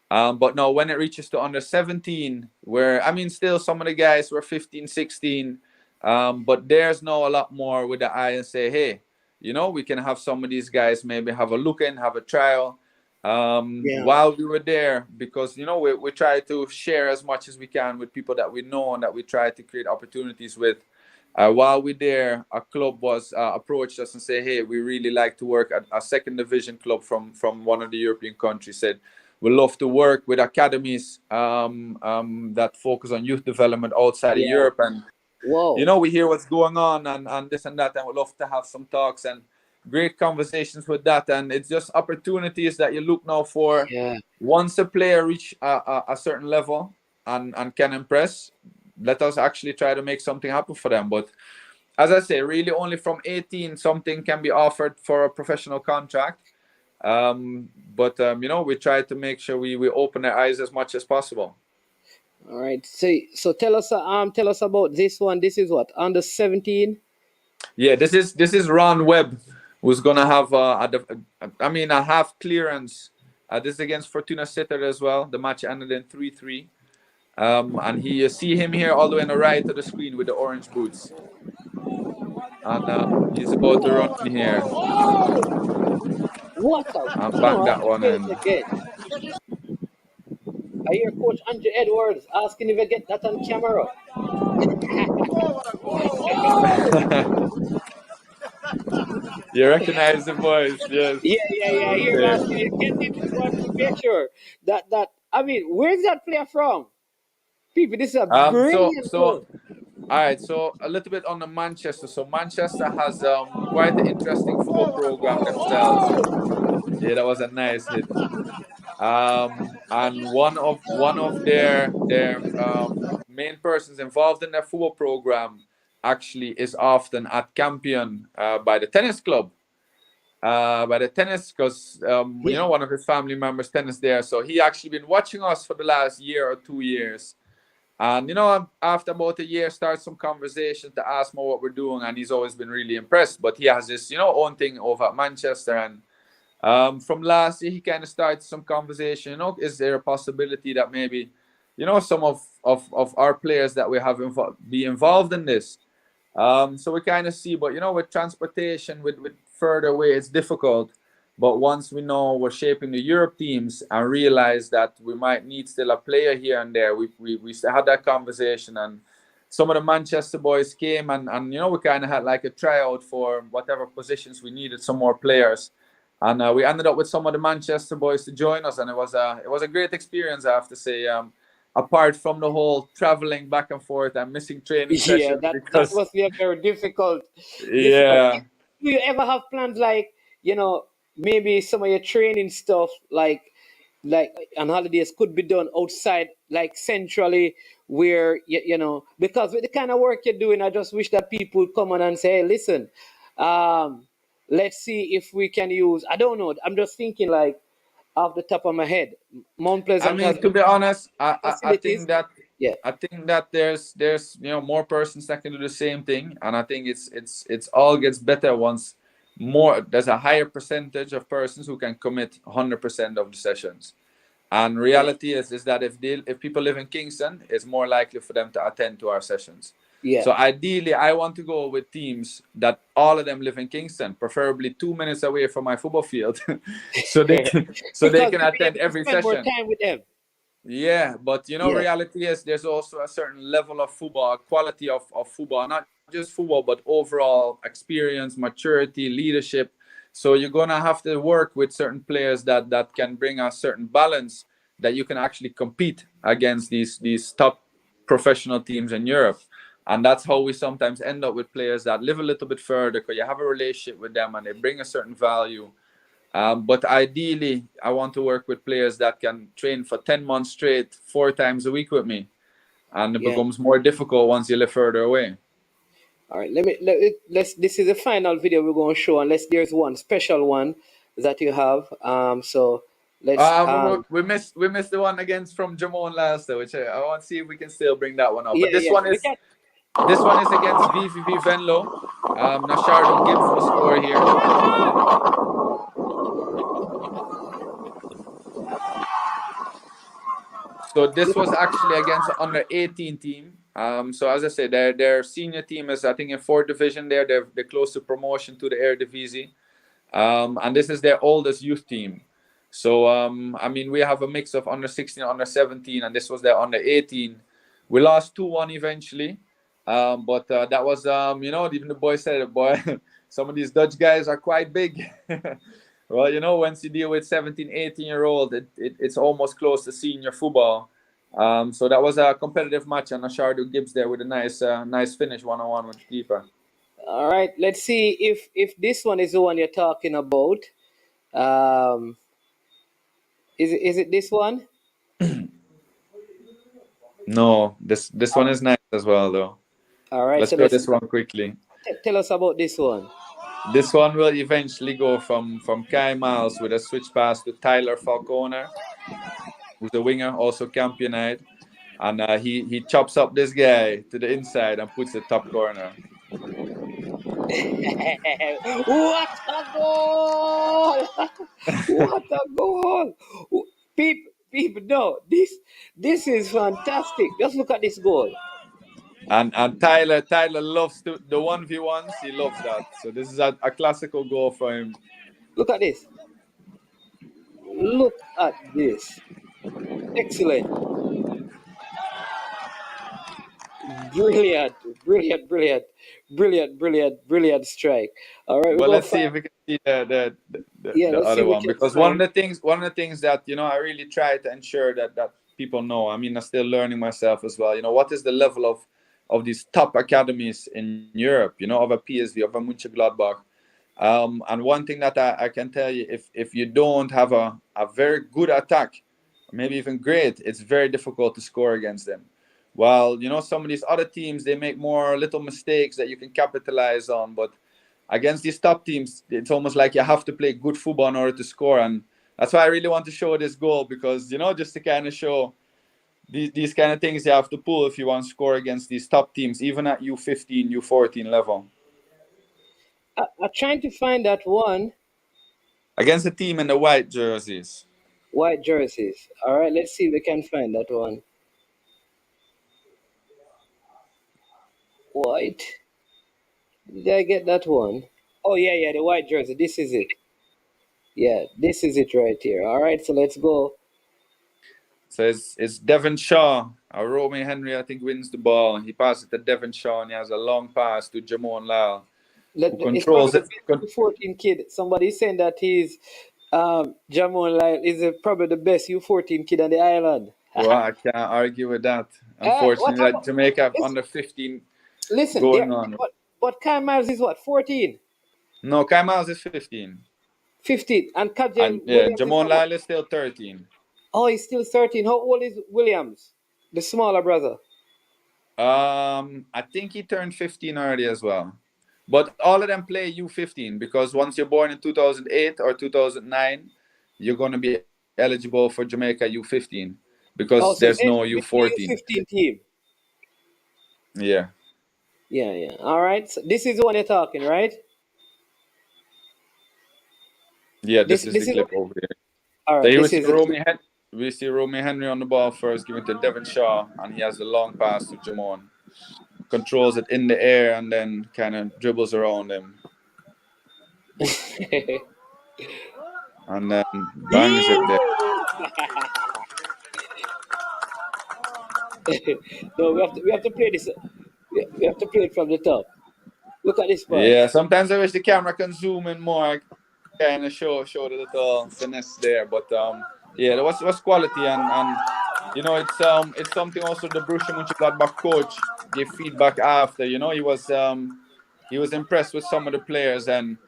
[SPEAKER 5] But no, when it reaches to under 17, where, still some of the guys were 15, 16, but there's now a lot more with the eye and say, hey, we can have some of these guys maybe have a look in, have a trial while we were there, because, we try to share as much as we can with people that we know and that we try to create opportunities with. While we're there, a club was approached us and say, hey, we really like to work at a second division club from one of the European countries, said, we love to work with academies that focus on youth development outside of Europe. And, we hear what's going on and this and that, and we'd love to have some talks and great conversations with that. And it's just opportunities that you look now for. Once a player reach a certain level and can impress, let us actually try to make something happen for them. But as I say, really only from 18 something can be offered for a professional contract. But we try to make sure we open their eyes as much as possible.
[SPEAKER 4] All right. So tell us about this one. This is what, under 17.
[SPEAKER 5] Yeah, this is Ron Webb, who's gonna have a half clearance. This is against Fortuna Sittard as well. The match ended in 3-3. And you see him here all the way on the right of the screen with the orange boots. And he's about to run in here
[SPEAKER 4] What a
[SPEAKER 5] and bang that one in.
[SPEAKER 4] again. I hear Coach Andrew Edwards asking if I get that on camera.
[SPEAKER 5] You recognize the voice, yes.
[SPEAKER 4] Yeah. I hear him asking if get it to make sure that I mean, where's that player from? People, this is a brilliant
[SPEAKER 5] So
[SPEAKER 4] goal.
[SPEAKER 5] all right, so a little bit on the Manchester. So Manchester has quite an interesting football program themselves. Yeah, that was a nice hit. And one of their main persons involved in their football program actually is often at Campion by the tennis club. Because one of his family members tennis there. So he actually been watching us for the last year or 2 years. And after about a year, starts some conversation to ask more what we're doing, and he's always been really impressed. But he has this own thing over at Manchester, and from last year he kind of started some conversation. Is there a possibility that maybe some of our players that we have be involved in this? So we kind of see, but with transportation, with further away, it's difficult. But once we know we're shaping the Europe teams and realize that we might need still a player here and there, we had that conversation, and some of the Manchester boys came, and we kind of had like a tryout for whatever positions we needed, some more players, and we ended up with some of the Manchester boys to join us, and it was a great experience, I have to say. Apart from the whole traveling back and forth and missing training sessions,
[SPEAKER 4] That must be a very difficult.
[SPEAKER 5] Yeah.
[SPEAKER 4] Do you ever have plans like maybe some of your training stuff like on holidays could be done outside, like centrally, where because with the kind of work you're doing, I just wish that people would come on and say, hey, listen, let's see if we can use. I don't know. I'm just thinking like off the top of my head, Mount Pleasant has
[SPEAKER 5] To be honest, I
[SPEAKER 4] facilities.
[SPEAKER 5] think that there's more persons that can do the same thing, and I think it's all gets better once there's a higher percentage of persons who can commit 100% of the sessions. And reality is that if people live in Kingston, it's more likely for them to attend to our sessions.
[SPEAKER 4] Yeah.
[SPEAKER 5] So ideally, I want to go with teams that all of them live in Kingston, preferably 2 minutes away from my football field, so they can attend every
[SPEAKER 4] spend
[SPEAKER 5] session.
[SPEAKER 4] More time with them.
[SPEAKER 5] Yeah, but reality is there's also a certain level of football, quality of football, not just football, but overall experience, maturity, leadership. So you're gonna have to work with certain players that can bring a certain balance that you can actually compete against these top professional teams in Europe. And that's how we sometimes end up with players that live a little bit further because you have a relationship with them and they bring a certain value. But ideally, I want to work with players that can train for 10 months straight, 4 times a week with me. And it becomes more difficult once you live further away.
[SPEAKER 4] All right, let's. This is the final video we're going to show, unless there's one special one that you have. So let's.
[SPEAKER 5] We missed the one against from Jamon last, which I want to see if we can still bring that one up. But this one is against VVV Venlo. Nashardon Gibbs will score here. So this was actually against the under 18 team. So as I said, their senior team is, I think, in 4th division. They're close to promotion to the Eredivisie. And this is their oldest youth team. So we have a mix of under 16, under 17, and this was their under 18. We lost 2-1 eventually. But that was even the boy said it, boy, some of these Dutch guys are quite big. Well, once you deal with 17, 18-year-old, it's almost close to senior football. So that was a competitive match, and Nashardon Gibbs there with a nice finish 1-on-1 with the keeper.
[SPEAKER 4] All right, let's see if this one is the one you're talking about. Is it this one?
[SPEAKER 5] No, this one is nice as well, though.
[SPEAKER 4] All right,
[SPEAKER 5] let's
[SPEAKER 4] so
[SPEAKER 5] go this one quickly.
[SPEAKER 4] Tell us about this one.
[SPEAKER 5] This one will eventually go from Kai Miles with a switch pass to Tyler Falconer, who's a winger, also Camp United. And he chops up this guy to the inside and puts it top corner.
[SPEAKER 4] What a goal! What a goal! People, no, this is fantastic. Just look at this goal.
[SPEAKER 5] And Tyler loves the 1v1s. He loves that. So this is a classical goal for him.
[SPEAKER 4] Look at this. Look at this. Excellent. Brilliant, brilliant, brilliant, brilliant, brilliant, brilliant strike. All right, we
[SPEAKER 5] But
[SPEAKER 4] go
[SPEAKER 5] let's see
[SPEAKER 4] five.
[SPEAKER 5] if we can see the
[SPEAKER 4] Yeah,
[SPEAKER 5] the
[SPEAKER 4] let's see
[SPEAKER 5] other
[SPEAKER 4] if we
[SPEAKER 5] one,
[SPEAKER 4] can
[SPEAKER 5] because
[SPEAKER 4] find.
[SPEAKER 5] one of the things that I really try to ensure that people know. I mean, I'm still learning myself as well. What is the level of these top academies in Europe? Of a PSV, of a Mönchengladbach. And one thing that I can tell you, if you don't have a very good attack, maybe even great, it's very difficult to score against them. While some of these other teams, they make more little mistakes that you can capitalize on, but against these top teams, it's almost like you have to play good football in order to score. And that's why I really want to show this goal, because just to kind of show these kind of things you have to pull if you want to score against these top teams, even at U15, U14 level.
[SPEAKER 4] I'm trying to find that one.
[SPEAKER 5] Against a team in the white jerseys.
[SPEAKER 4] White jerseys. All right, let's see if we can find that one. White. Did I get that one? Oh, yeah, the white jersey. This is it. Yeah, this is it right here. All right, so let's go.
[SPEAKER 5] So it's Devon Shaw. Romeo Henry, I think, wins the ball. He passes it to Devon Shaw, and he has a long pass to Jamon Lyle, who
[SPEAKER 4] It's probably
[SPEAKER 5] controls
[SPEAKER 4] the
[SPEAKER 5] it.
[SPEAKER 4] best 14 kid. Somebody saying that he's Jamon Lyle is probably the best U14 kid on the island.
[SPEAKER 5] Well, I can't argue with that.
[SPEAKER 4] What
[SPEAKER 5] Unfortunately, that
[SPEAKER 4] about?
[SPEAKER 5] Jamaica have
[SPEAKER 4] Listen,
[SPEAKER 5] under 15
[SPEAKER 4] listen there.
[SPEAKER 5] going on.
[SPEAKER 4] But Kyle Miles is what, 14,
[SPEAKER 5] No, Kai Miles is 15.
[SPEAKER 4] 15, and Kajem
[SPEAKER 5] And yeah,
[SPEAKER 4] Williams is
[SPEAKER 5] Jamon
[SPEAKER 4] what?
[SPEAKER 5] Lyle is still 13.
[SPEAKER 4] Oh, he's still 13. How old is Williams, the smaller brother?
[SPEAKER 5] I think he turned 15 already as well. But all of them play U15, because once you're born in 2008 or 2009, you're going to be eligible for Jamaica U15,
[SPEAKER 4] Oh,
[SPEAKER 5] because
[SPEAKER 4] so
[SPEAKER 5] there's no
[SPEAKER 4] it's the
[SPEAKER 5] U14.
[SPEAKER 4] U15 team.
[SPEAKER 5] Yeah.
[SPEAKER 4] Yeah. All right. So this is the one you're talking, right?
[SPEAKER 5] Yeah,
[SPEAKER 4] This
[SPEAKER 5] this is
[SPEAKER 4] this
[SPEAKER 5] the
[SPEAKER 4] is
[SPEAKER 5] clip over here.
[SPEAKER 4] all
[SPEAKER 5] So
[SPEAKER 4] right.
[SPEAKER 5] here
[SPEAKER 4] This is it.
[SPEAKER 5] we see Romeo Henry on the ball first, giving to Devon Shaw, and he has the long pass to Jamon. Controls it in the air and then kind of dribbles around him. And then bangs it there.
[SPEAKER 4] No, we have to play this. We have to play it from the top. Look at this part.
[SPEAKER 5] Yeah, sometimes I wish the camera can zoom in more, kind of show the little finesse there. But yeah, there was quality, and it's something also the Borussia Mönchengladbach coach gave feedback after. He was impressed with some of the players, and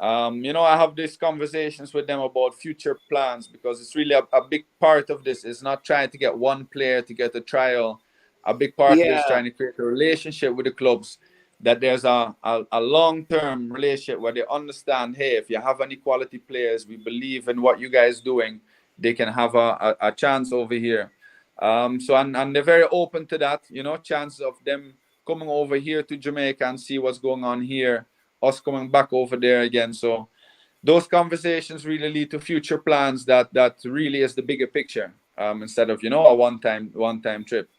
[SPEAKER 5] I have these conversations with them about future plans, because it's really a big part of this is not trying to get one player to get a trial. A big part of this is
[SPEAKER 4] Yeah,
[SPEAKER 5] trying to create a relationship with the clubs, that there's a long-term relationship where they understand, hey, if you have any quality players, we believe in what you guys doing, they can have a chance over here. And they're very open to that, chances of them coming over here to Jamaica and see what's going on here, us coming back over there again. So those conversations really lead to future plans that really is the bigger picture, instead of a one-time trip.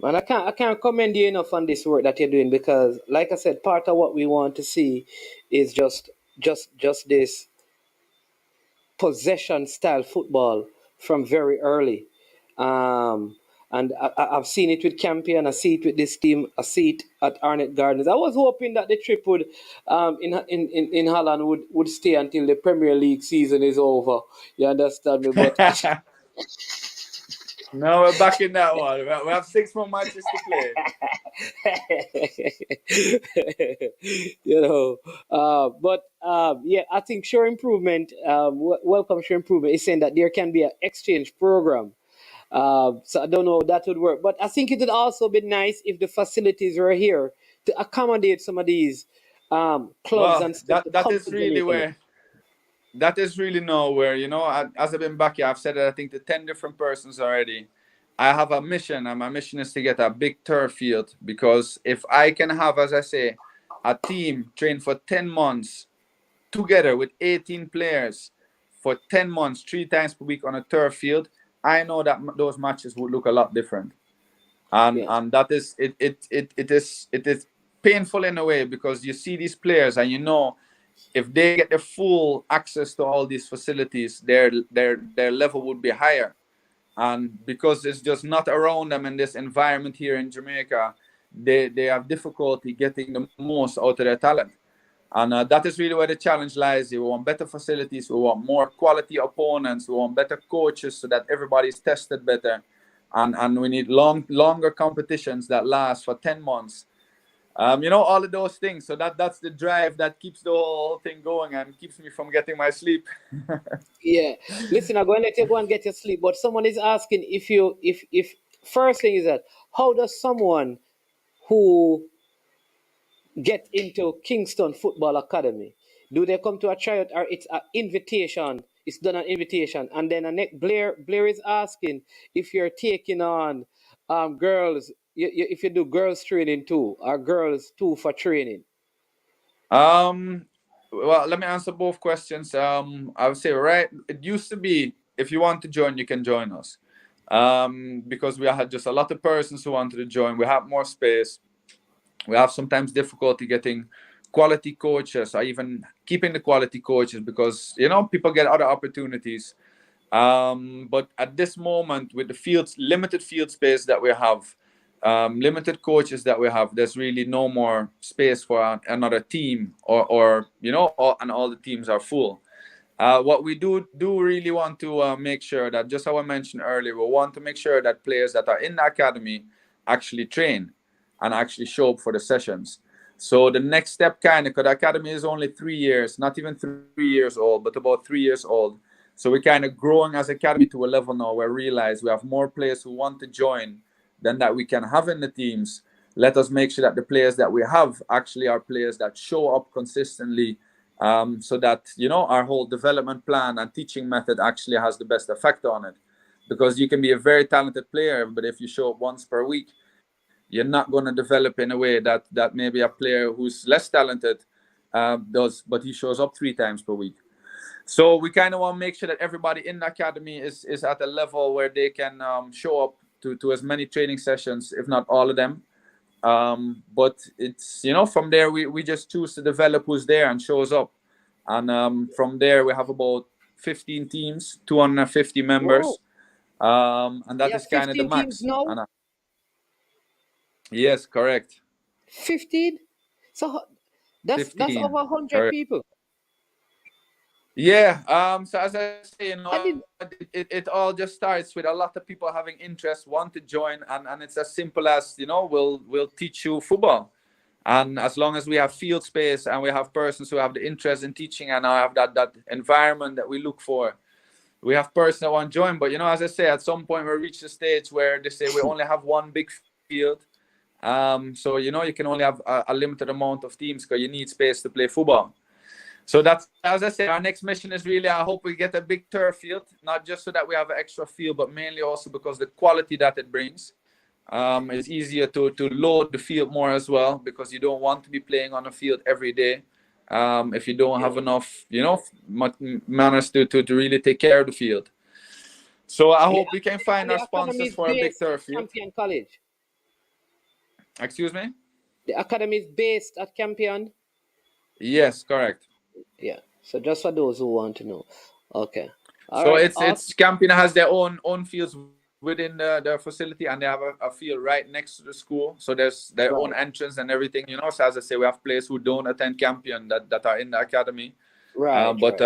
[SPEAKER 4] man, I can't commend you enough on this work that you're doing, because, like I said, part of what we want to see is just this possession style football from very early. Um, and I've seen it with Campion, I see it with this team, I see it at Arnett Gardens. I was hoping that the trip would in Holland would stay until the Premier League season is over. You understand me? But
[SPEAKER 5] No, we're back in that one. We have 6 more matches to play.
[SPEAKER 4] Yeah, I think Sure Improvement, welcome Sure Improvement is saying that there can be an exchange program. So I don't know if that would work, but I think it would also be nice if the facilities were here to accommodate some of these clubs
[SPEAKER 5] Well,
[SPEAKER 4] and stuff to
[SPEAKER 5] that
[SPEAKER 4] come
[SPEAKER 5] is
[SPEAKER 4] to
[SPEAKER 5] really
[SPEAKER 4] Jamaica?
[SPEAKER 5] where that is really nowhere. As I've been back here, I've said it, I think, to 10 different persons already. I have a mission, and my mission is to get a big turf field, because if I can have, as I say, a team train for 10 months together with 18 players for 10 months, 3 times per week on a turf field, I know that those matches would look a lot different. And
[SPEAKER 4] Yeah.
[SPEAKER 5] that is it is painful in a way, because you see these players and if they get the full access to all these facilities, their level would be higher. And because it's just not around them in this environment here in Jamaica, they have difficulty getting the most out of their talent. And that is really where the challenge lies. We want better facilities, we want more quality opponents, we want better coaches so that everybody's tested better. And we need longer competitions that last for 10 months. All of those things. So that's the drive that keeps the whole thing going and keeps me from getting my sleep.
[SPEAKER 4] Yeah. Listen, I'm going to let you go and get your sleep. But someone is asking if first thing is that how does someone who get into Kingston Football Academy, do they come to a tryout or it's an invitation? It's done an invitation, and then Blair is asking if you're taking on girls. If you do girls training too, or girls too for training.
[SPEAKER 5] Well, let me answer both questions. I would say, right, it used to be, if you want to join, you can join us. Because we had just a lot of persons who wanted to join. We have more space. We have sometimes difficulty getting quality coaches, or even keeping the quality coaches, because people get other opportunities. But at this moment, with the limited field space that we have, limited coaches that we have, there's really no more space for another team, and all the teams are full. What we do really want to make sure that, just how I mentioned earlier, we want to make sure that players that are in the academy actually train and actually show up for the sessions. So the next step, because the academy is only 3 years, not even 3 years old, but about 3 years old. So we're kind of growing as academy to a level now where we realize we have more players who want to join than that we can have in the teams. Let us make sure that the players that we have actually are players that show up consistently, so that our whole development plan and teaching method actually has the best effect on it. Because you can be a very talented player, but if you show up once per week, you're not going to develop in a way that maybe a player who's less talented does, but he shows up 3 times per week. So we kind of want to make sure that everybody in the academy is at a level where they can show up to as many training sessions, if not all of them. But it's, from there, we just choose to develop who's there and shows up. And from there, we have about 15 teams, 250 members. And that
[SPEAKER 4] You have
[SPEAKER 5] is kind of the
[SPEAKER 4] 15 teams
[SPEAKER 5] max.
[SPEAKER 4] now?
[SPEAKER 5] And, yes, correct.
[SPEAKER 4] 15? So that's
[SPEAKER 5] 15,
[SPEAKER 4] over 100
[SPEAKER 5] correct.
[SPEAKER 4] people.
[SPEAKER 5] Yeah. So as I say,
[SPEAKER 4] I did.
[SPEAKER 5] it all just starts with a lot of people having interest, want to join, and it's as simple as we'll teach you football, and as long as we have field space and we have persons who have the interest in teaching and have that environment that we look for, we have persons that want to join. But as I say, at some point we reach the stage where they say we only have one big field, so you can only have a limited amount of teams because you need space to play football. So that's, as I say, our next mission is really, I hope we get a big turf field, not just so that we have an extra field, but mainly also because the quality that it brings. It's easier to load the field more as well, because you don't want to be playing on a field every day if you don't have enough, manners to really take care of the field. So I hope we can find our sponsors for a big turf field.
[SPEAKER 4] Campion College.
[SPEAKER 5] Excuse me?
[SPEAKER 4] The academy is based at Campion.
[SPEAKER 5] Yes, correct.
[SPEAKER 4] Yeah. So just for those who want to know. Okay. All
[SPEAKER 5] So
[SPEAKER 4] right.
[SPEAKER 5] it's Campion has their own fields within the facility, and they have a field right next to the school. So there's their own entrance and everything. So as I say, we have players who don't attend Campion that are in the academy.
[SPEAKER 4] Right.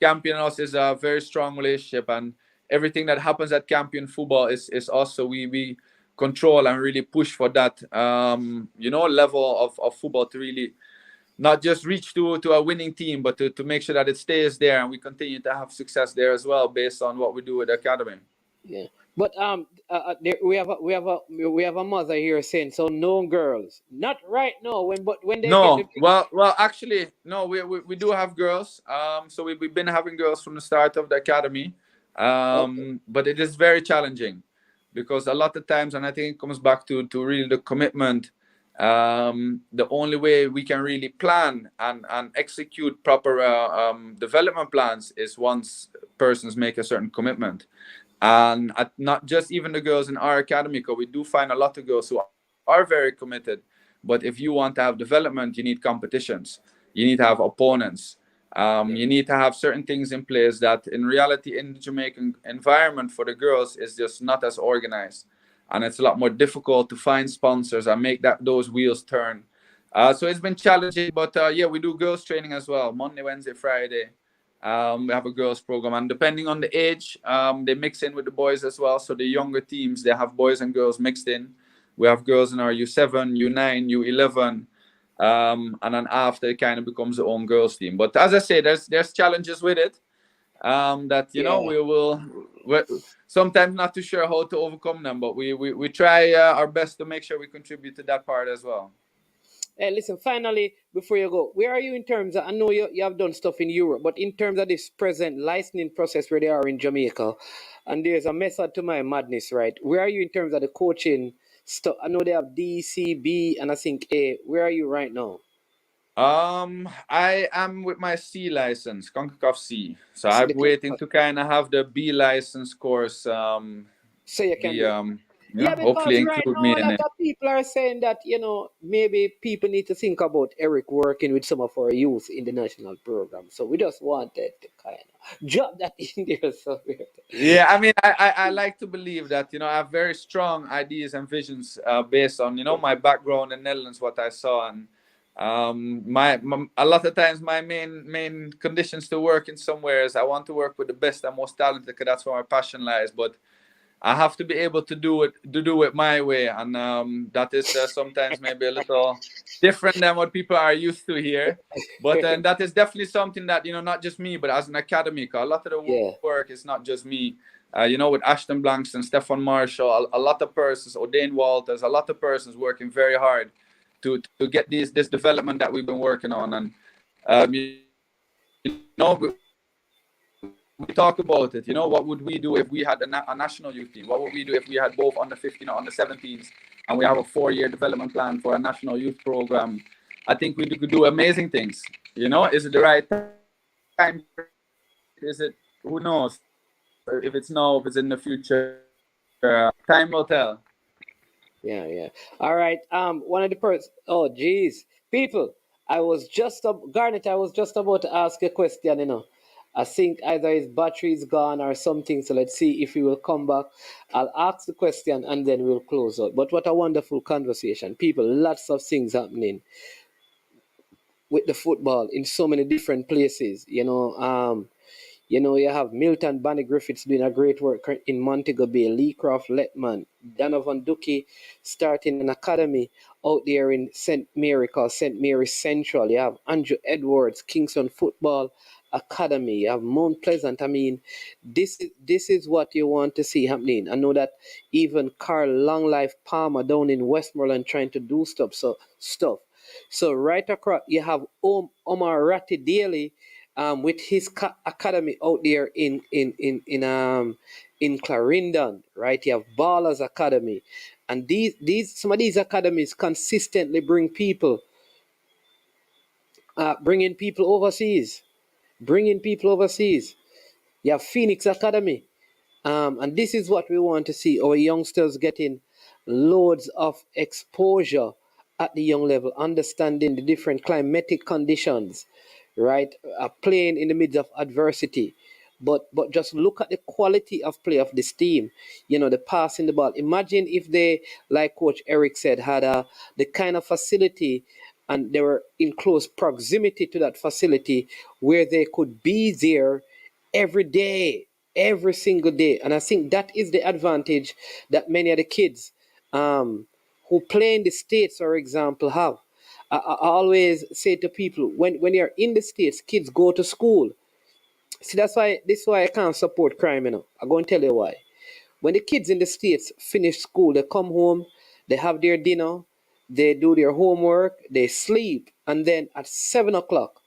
[SPEAKER 5] Campion also is a very strong relationship, and everything that happens at Campion football is also we control and really push for that level of football to really not just reach to a winning team, but to make sure that it stays there and we continue to have success there as well, based on what we do with the academy.
[SPEAKER 4] Yeah. But we have a mother here saying so no girls, not right now. When they get the
[SPEAKER 5] No,
[SPEAKER 4] big.
[SPEAKER 5] actually, no. We do have girls. So we've been having girls from the start of the academy.
[SPEAKER 4] Okay.
[SPEAKER 5] But it is very challenging because a lot of times, and I think it comes back to really the commitment. The only way we can really plan and execute proper development plans is once persons make a certain commitment. And not just even the girls in our academy, because we do find a lot of girls who are very committed. But if you want to have development, you need competitions, you need to have opponents,
[SPEAKER 4] Yeah.
[SPEAKER 5] you need to have certain things in place that in reality in the Jamaican environment for the girls is just not as organized, and it's a lot more difficult to find sponsors and make those wheels turn. So it's been challenging, but yeah, we do girls training as well, Monday, Wednesday, Friday. We have a girls program, and depending on the age, they mix in with the boys as well. So the younger teams, they have boys and girls mixed in. We have girls in our U7, U9, U11, and then after it kind of becomes the own girls team. But as I say, there's challenges with it. That
[SPEAKER 4] Yeah.
[SPEAKER 5] we're sometimes not too sure how to overcome them, but we try our best to make sure we contribute to that part as well.
[SPEAKER 4] Hey, listen, finally, before you go, where are you in terms of, I know you have done stuff in Europe, but in terms of this present licensing process where they are in Jamaica, and there's a method to my madness, right? Where are you in terms of the coaching stuff? I know they have D, C, B, and I think A. Where are you right now?
[SPEAKER 5] I am with my C license, CONCACAF C. So
[SPEAKER 4] See
[SPEAKER 5] I'm
[SPEAKER 4] the
[SPEAKER 5] waiting to kind of have the B license course.
[SPEAKER 4] so you can
[SPEAKER 5] Be
[SPEAKER 4] do. Yeah,
[SPEAKER 5] hopefully
[SPEAKER 4] because right
[SPEAKER 5] include me
[SPEAKER 4] now a
[SPEAKER 5] in
[SPEAKER 4] lot
[SPEAKER 5] it.
[SPEAKER 4] of people are saying that, maybe people need to think about Eric working with some of our youth in the national program. So we just wanted to kind of drop that in there. So
[SPEAKER 5] Yeah, I mean, I like to believe that I have very strong ideas and visions based on my background in Netherlands, what I saw, and my a lot of times my main conditions to work in somewhere is I want to work with the best and most talented, because that's where my passion lies. But I have to be able to do it my way, and that is sometimes maybe a little different than what people are used to here. But that is definitely something that not just me, but as an academy, 'cause a lot of the
[SPEAKER 4] yeah.
[SPEAKER 5] work is not just me. With Ashton Blanks and Stefan Marshall, a lot of persons, O'Dane Walters, a lot of persons working very hard to get this development that we've been working on, and we talk about it. What would we do if we had a national youth team? What would we do if we had both under 15 or under 17s, and we have a 4-year development plan for a national youth program? I think we could do amazing things. Is it the right time? Is it? Who knows? If it's now, if it's in the future, time will tell.
[SPEAKER 4] Yeah, yeah. All right. One of the Oh, geez, people. Garnet. I was just about to ask a question. I think either his battery is gone or something. So let's see if he will come back. I'll ask the question and then we'll close out. But what a wonderful conversation, people. Lots of things happening with the football in so many different places. You have Milton Banny Griffiths doing a great work in Montego Bay, Lee Croft Letman, Donovan Ducky starting an academy out there in St. Mary called St. Mary Central. You have Andrew Edwards, Kingston Football Academy. You have Mount Pleasant. I mean, this is what you want to see happening. I know that even Carl Longlife Palmer down in Westmoreland trying to do stuff. So right across, you have Omar Ratti Daly with his academy out there in Clarendon, right? You have Ballers Academy, and these some of these academies consistently bringing people overseas, bringing people overseas. You have Phoenix Academy, and this is what we want to see our youngsters getting loads of exposure at the young level, understanding the different climatic conditions, right? Playing in the midst of adversity. But just look at the quality of play of this team. The passing the ball. Imagine if they, like Coach Eric said, had the kind of facility and they were in close proximity to that facility where they could be there every day, every single day. And I think that is the advantage that many of the kids who play in the States, for example, have. I always say to people, when you're in the States, kids go to school. See, this is why I can't support crime, I'm going to tell you why. when the kids in the States finish school, they come home, they have their dinner, they do their homework, they sleep, and then at 7 o'clock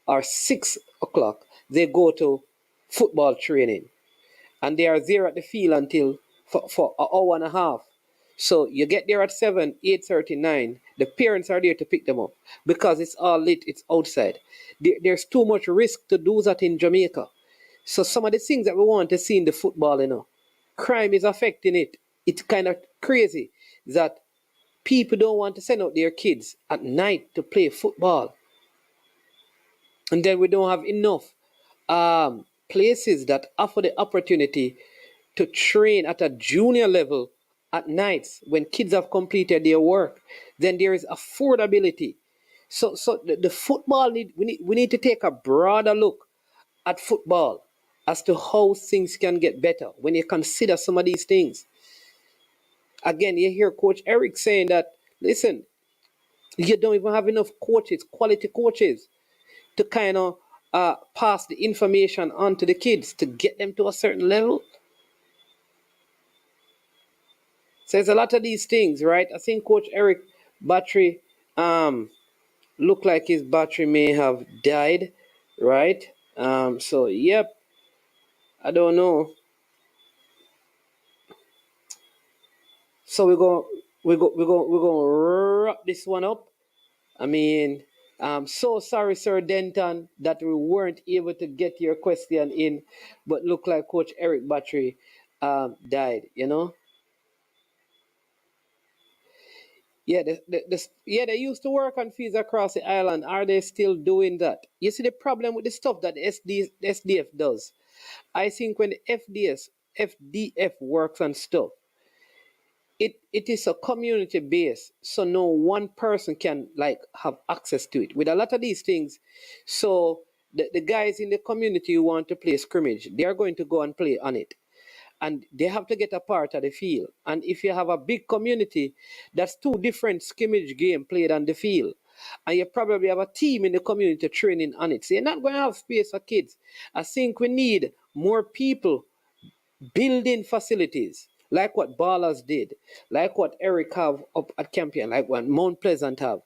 [SPEAKER 4] or 6 o'clock, they go to football training. And they are there at the field until for an hour and a half. So you get there at 7, 8:39. The parents are there to pick them up because it's all lit, it's outside. There's too much risk to do that in Jamaica. So some of the things that we want to see in the football, crime is affecting it. It's kind of crazy that people don't want to send out their kids at night to play football. And then we don't have enough places that offer the opportunity to train at a junior level at nights when kids have completed their work. Then there is affordability. So the football we need to take a broader look at football as to how things can get better when you consider some of these things. Again, you hear Coach Eric saying that, listen, you don't even have enough coaches, quality coaches, to kind of pass the information on to the kids to get them to a certain level. So there's a lot of these things, right? I think Coach Eric battery looked like his battery may have died, right? So yep, I don't know. So we're going to wrap this one up. I mean, I'm so sorry, Sir Denton, that we weren't able to get your question in, but look like Coach Eric battery died, Yeah, they used to work on fields across the island. Are they still doing that? You see the problem with the stuff that the SDF does. I think when the FDF works on stuff, it is a community base, so no one person can like have access to it. With a lot of these things, so the guys in the community who want to play scrimmage, they are going to go and play on it. And they have to get a part of the field. And if you have a big community, that's two different scrimmage games played on the field. And you probably have a team in the community training on it. So you're not going to have space for kids. I think we need more people building facilities like what Ballers did, like what Eric have up at Campion, like what Mount Pleasant have.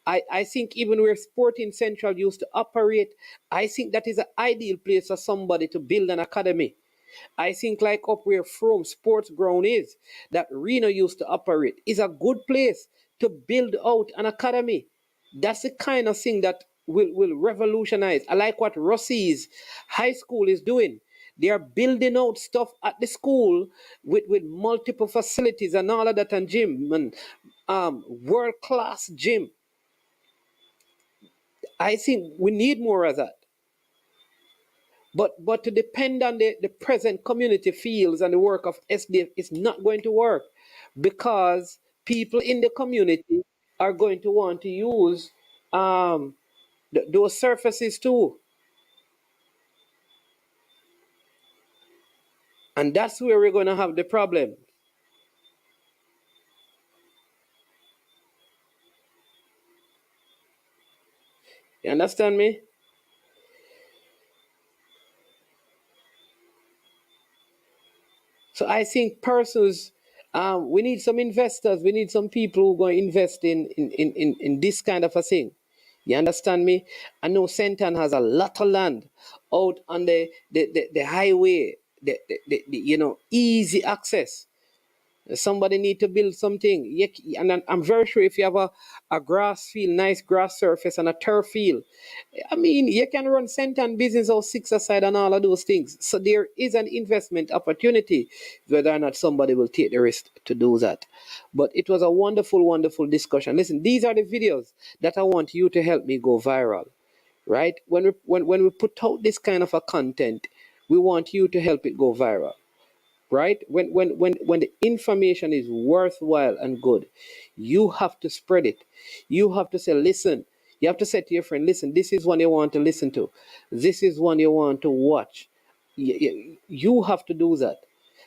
[SPEAKER 4] I think even where Sporting Central used to operate, I think that is an ideal place for somebody to build an academy. I think like up where From Sports Ground is, that Reno used to operate, is a good place to build out an academy. That's the kind of thing that will revolutionize. I like what Rossi's high school is doing. They are building out stuff at the school with multiple facilities and all of that, and gym and world class gym. I think we need more of that. But to depend on the present community fields and the work of SDF is not going to work, because people in the community are going to want to use those surfaces too. And that's where we're going to have the problem. You understand me? So I think persons, we need some investors, we need some people who are going to invest in this kind of a thing. You understand me? I know Senton has a lot of land out on the highway, easy access. Somebody need to build something. And I'm very sure if you have a grass field, nice grass surface and a turf field, I mean, you can run Senton business or six aside and all of those things. So there is an investment opportunity, whether or not somebody will take the risk to do that. But it was a wonderful, wonderful discussion. Listen, these are the videos that I want you to help me go viral, right? When we put out this kind of a content, we want you to help it go viral, right? When the information is worthwhile and good, you have to spread it. You have to say, listen, you have to say to your friend, listen, this is one you want to listen to, this is one you want to watch. You have to do that.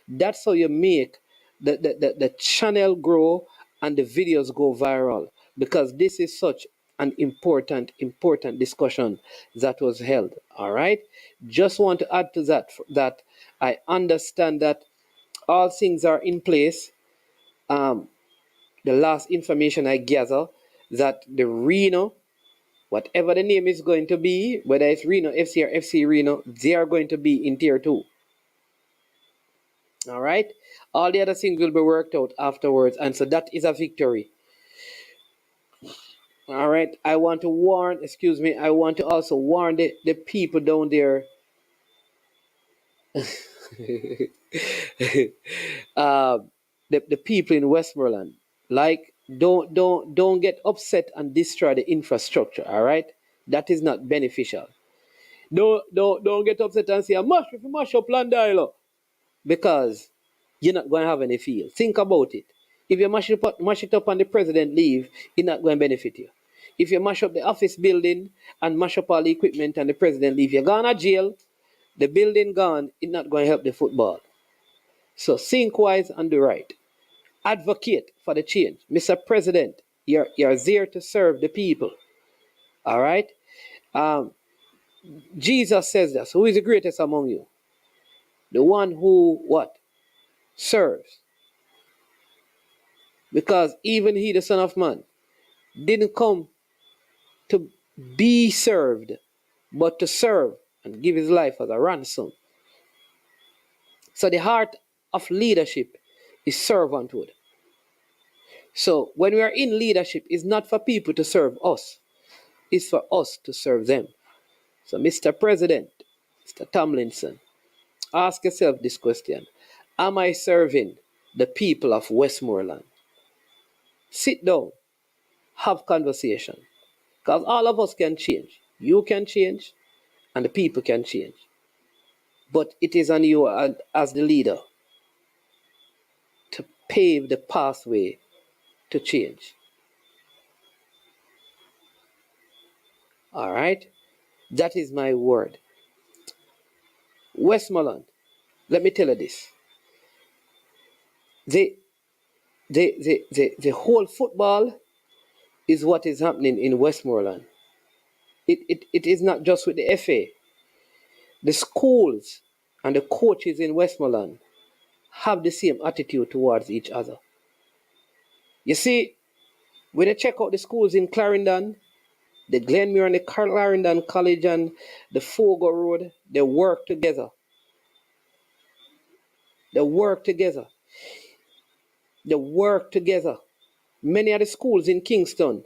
[SPEAKER 4] That's how you make the channel grow and the videos go viral, because this is such an important discussion that was held. All right, just want to add to that I understand that all things are in place. The last information I gather that the Reno, whatever the name is going to be, whether it's Reno FC or FC Reno, they are going to be in tier 2. All right. All the other things will be worked out afterwards, and so that is a victory. All right. I want to also warn the people down there. The people in Westmoreland, like, don't get upset and destroy the infrastructure. All right, that is not beneficial. Don't get upset and say if you mash up Landilo, because you're not going to have any feel. Think about it. If you mash it up and the president leave, it's not going to benefit you. If you mash up the office building and mash up all the equipment and the president leave, you're going to jail. The building gone, it's not going to help the football. So think wise and do right. Advocate for the change. Mr. President, you're there to serve the people. All right? Jesus says this. Who is the greatest among you? The one who, what? Serves. Because even he, the Son of Man, didn't come to be served, but to serve and give his life as a ransom. So the heart of leadership is servanthood. So when we are in leadership, it's not for people to serve us. It's for us to serve them. So Mr. President, Mr. Tomlinson, ask yourself this question. Am I serving the people of Westmoreland? Sit down, have conversation. Because all of us can change. You can change, and the people can change. But it is on you as the leader to pave the pathway to change. All right? That is my word. Westmoreland, let me tell you this. The whole football is what is happening in Westmoreland. It is not just with the FA. The schools and the coaches in Westmoreland have the same attitude towards each other. You see, when you check out the schools in Clarendon, the Glenmuir and the Clarendon College and the Fogo Road, they work together. They work together. They work together. Many of the schools in Kingston,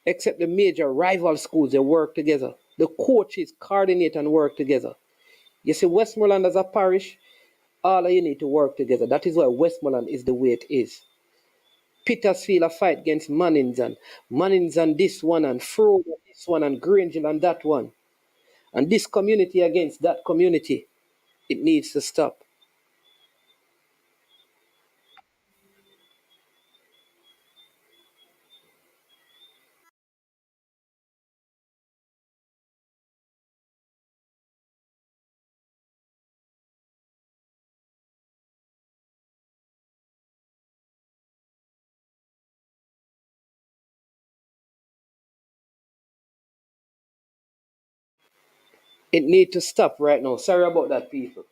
[SPEAKER 4] except the major rival schools, they work together. The coaches coordinate and work together. You see, Westmoreland as a parish, all of you need to work together. That is why Westmoreland is the way it is. Petersfield a fight against Mannings and this one and Frode this one and Grangel and that one. And this community against that community. It needs to stop. It needs to stop right now. Sorry about that, people.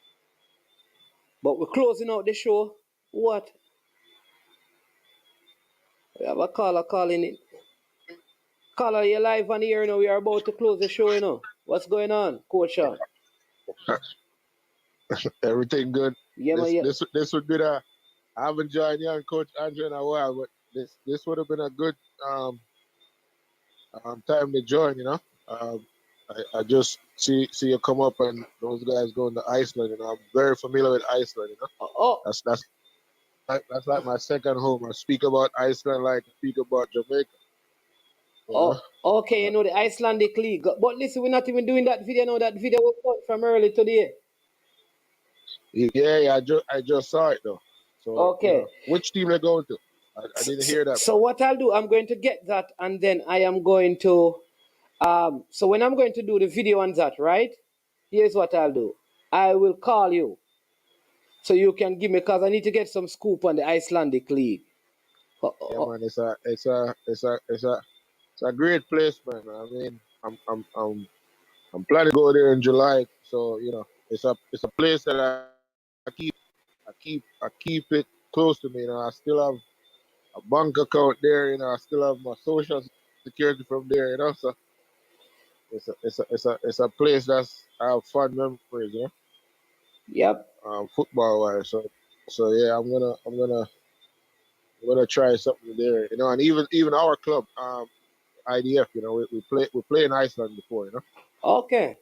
[SPEAKER 4] But we're closing out the show. What? We have a caller calling it. Caller, you're live on here now. We are about to close the show, you know. What's going on, Coach Sean?
[SPEAKER 6] Everything good.
[SPEAKER 4] Yeah, man, yeah.
[SPEAKER 6] This would be I haven't joined you and Coach Andrew in a while, but this would have been a good time to join. You know, I just see you come up and those guys going to Iceland. You know, I'm very familiar with Iceland. You know, that's like my second home. I speak about Iceland like I speak about Jamaica.
[SPEAKER 4] Okay, you know the Icelandic League. But listen, we're not even doing that video now. That video was done from early today.
[SPEAKER 6] Yeah, I just saw it though. So
[SPEAKER 4] okay,
[SPEAKER 6] you know, which team they going to? I didn't hear that.
[SPEAKER 4] So what I'll do, I'm going to get that, and then I am going to. So when I'm going to do the video on that, right? Here's what I'll do. I will call you, so you can give me, because I need to get some scoop on the Icelandic League.
[SPEAKER 6] Yeah, man, it's a great place, man. I mean, I'm planning to go there in July, so you know, it's a place that I keep I keep it close to me. You know, I still have a bank account there. You know, I still have my social security from there. You know, so it's a place that's I have fun memories. You know,
[SPEAKER 4] Yep.
[SPEAKER 6] football wise. So yeah, I'm gonna try something there. You know, and even our club, IDF. You know, we play in Iceland before. You know.
[SPEAKER 4] Okay.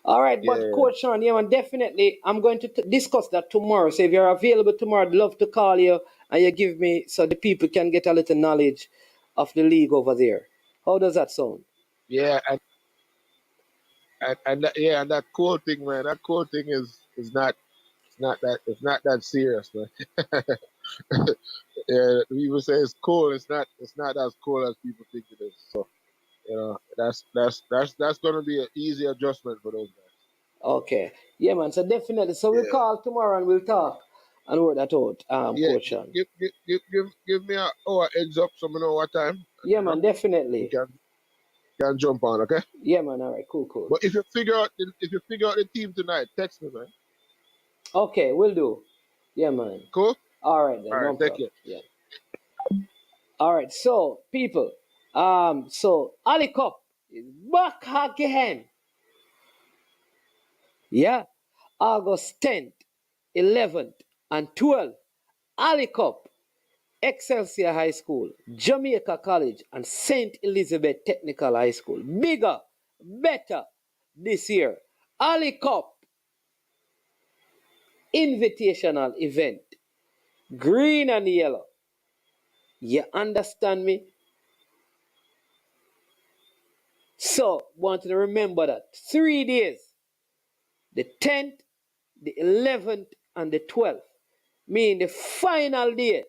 [SPEAKER 4] All right,
[SPEAKER 6] Yeah,
[SPEAKER 4] but
[SPEAKER 6] yeah,
[SPEAKER 4] Coach Sean, yeah, man, definitely, I'm going to discuss that tomorrow. So if you're available tomorrow, I'd love to call you and you give me so the people can get a little knowledge of the league over there. How does that sound?
[SPEAKER 6] yeah, and that cool thing, man. That cool thing is not it's not that serious, man. Yeah, people say it's cool. It's not as cool as people think it is. So you know, that's gonna be an easy adjustment for those guys.
[SPEAKER 4] Okay. Yeah, man. So definitely. So we'll
[SPEAKER 6] Yeah,
[SPEAKER 4] call tomorrow and we'll talk and work that out,
[SPEAKER 6] yeah.
[SPEAKER 4] Coach Sean.
[SPEAKER 6] Give me a heads up so we know what time, and
[SPEAKER 4] Yeah, man,
[SPEAKER 6] we
[SPEAKER 4] definitely.
[SPEAKER 6] can jump on, okay?
[SPEAKER 4] Yeah, man. All right. Cool, cool.
[SPEAKER 6] But if you figure out the team tonight, text me, man.
[SPEAKER 4] Okay, we'll do. Yeah, man.
[SPEAKER 6] Cool.
[SPEAKER 4] All right, then.
[SPEAKER 6] All
[SPEAKER 4] No
[SPEAKER 6] right. Take
[SPEAKER 4] problem.
[SPEAKER 6] care.
[SPEAKER 4] Yeah. All right. So, people, so Ali Cup is back again. Yeah. August 10th, 11th, and 12th. Ali Cup, Excelsior High School, Jamaica College, and St. Elizabeth Technical High School. Bigger, better this year. Ali Cup, invitational event. Green and yellow. You understand me? So, want you to remember that 3 days, the 10th, the 11th, and the 12th, meaning the final day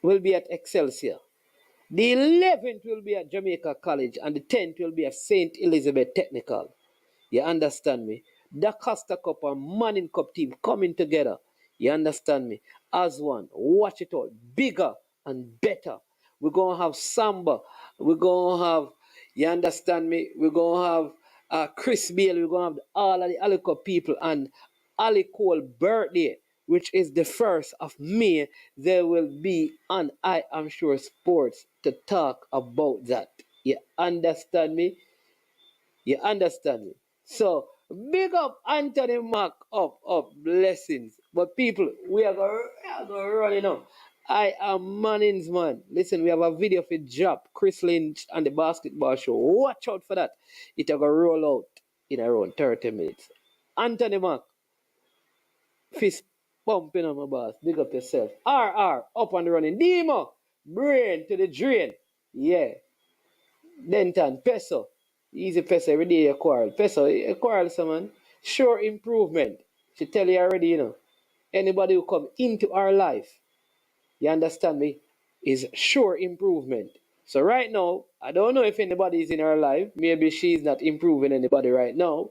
[SPEAKER 4] will be at Excelsior. The 11th will be at Jamaica College, and the 10th will be at St. Elizabeth Technical. You understand me? The Costa Cup and Manning Cup team coming together. You understand me? As one. Watch it all. Bigger and better. We're going to have Samba. We're going to have, you understand me? We're going to have Chris Bailey. We're going to have all of the Ali Cup people. And Ali Cole birthday, which is the 1st of May, there will be on I Am Sure Sports to talk about that. You understand me? You understand me? So big up Anthony Mack, up, blessings. But people, we are going to run it now. I am Manning's man. Listen, we have a video for drop. Chris Lynch and the basketball show. Watch out for that. It will go roll out in around 30 minutes. Anthony Mack, fist pumping on my boss. Big up yourself. RR, up and running. Demo, brain to the drain. Yeah. Denton, Peso. Easy Peso, every day you quarrel. Peso, you quarrel, man. Sure improvement. She tell you already, Anybody who come into our life, you understand me, is sure improvement. So right now, I don't know if anybody is in her life. Maybe she's not improving anybody right now.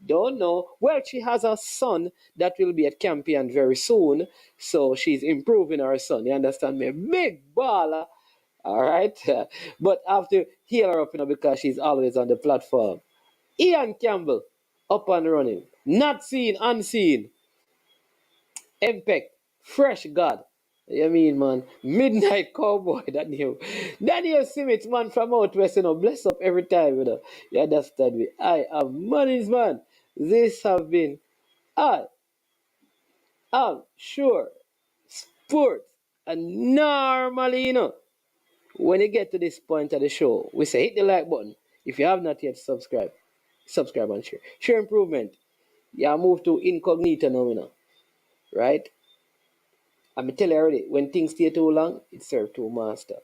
[SPEAKER 4] Don't know. Well, she has a son that will be at Campion very soon. So she's improving her son. You understand me? Big baller. All right. But I have to heal her up, because she's always on the platform. Ian Campbell, up and running. Not seen, unseen. Impact, fresh God. You mean, man? Midnight Cowboy, that new. Daniel Simmons, man, from out west, bless up every time, You understand me? I am Money's man. This have been, I am sure, sports. And normally, when you get to this point of the show, we say hit the like button. If you have not yet subscribe and share. Share improvement. Yeah, move to incognito now, right? I'm tell you already, when things stay too long, it serves to master.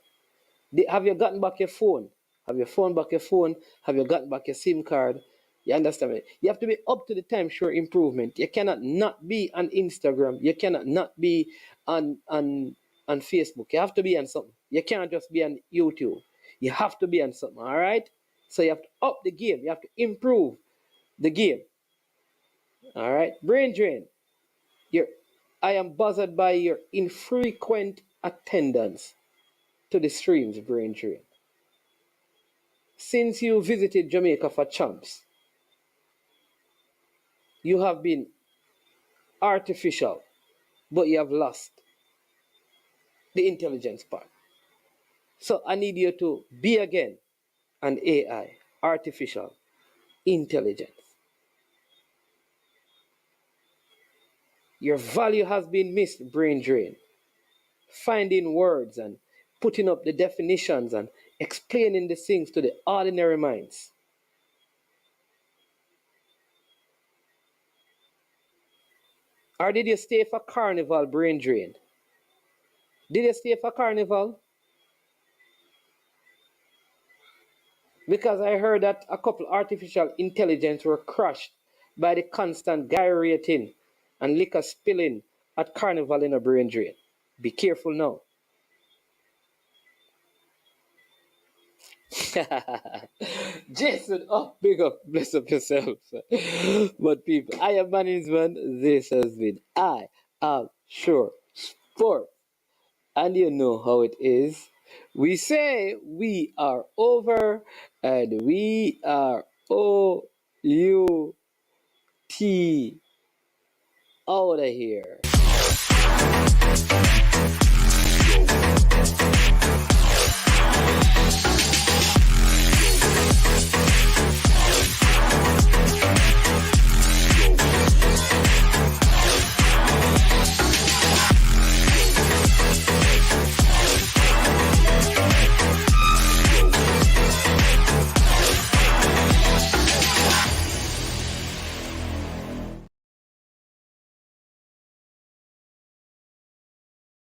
[SPEAKER 4] Have you gotten back your phone? Have your phone back your phone? Have you gotten back your SIM card? You understand me? You have to be up to the time, sure improvement. You cannot not be on Instagram. You cannot not be on Facebook. You have to be on something. You can't just be on YouTube. You have to be on something, all right? So you have to up the game. You have to improve the game. All right? Brain drain. I am bothered by your infrequent attendance to the streams, brain drain. Since you visited Jamaica for champs, you have been artificial, but you have lost the intelligence part. So I need you to be again an AI, artificial intelligence. Your value has been missed, brain drain. Finding words and putting up the definitions and explaining the things to the ordinary minds. Or did you stay for carnival, brain drain? Did you stay for carnival? Because I heard that a couple artificial intelligence were crushed by the constant gyrating and liquor spilling at carnival in a brain drain. Be careful now. Jason, big up, bless up yourself. But people, I am management. This has been I am sure sport. And you know how it is. We say we are over and we are OUT out of here.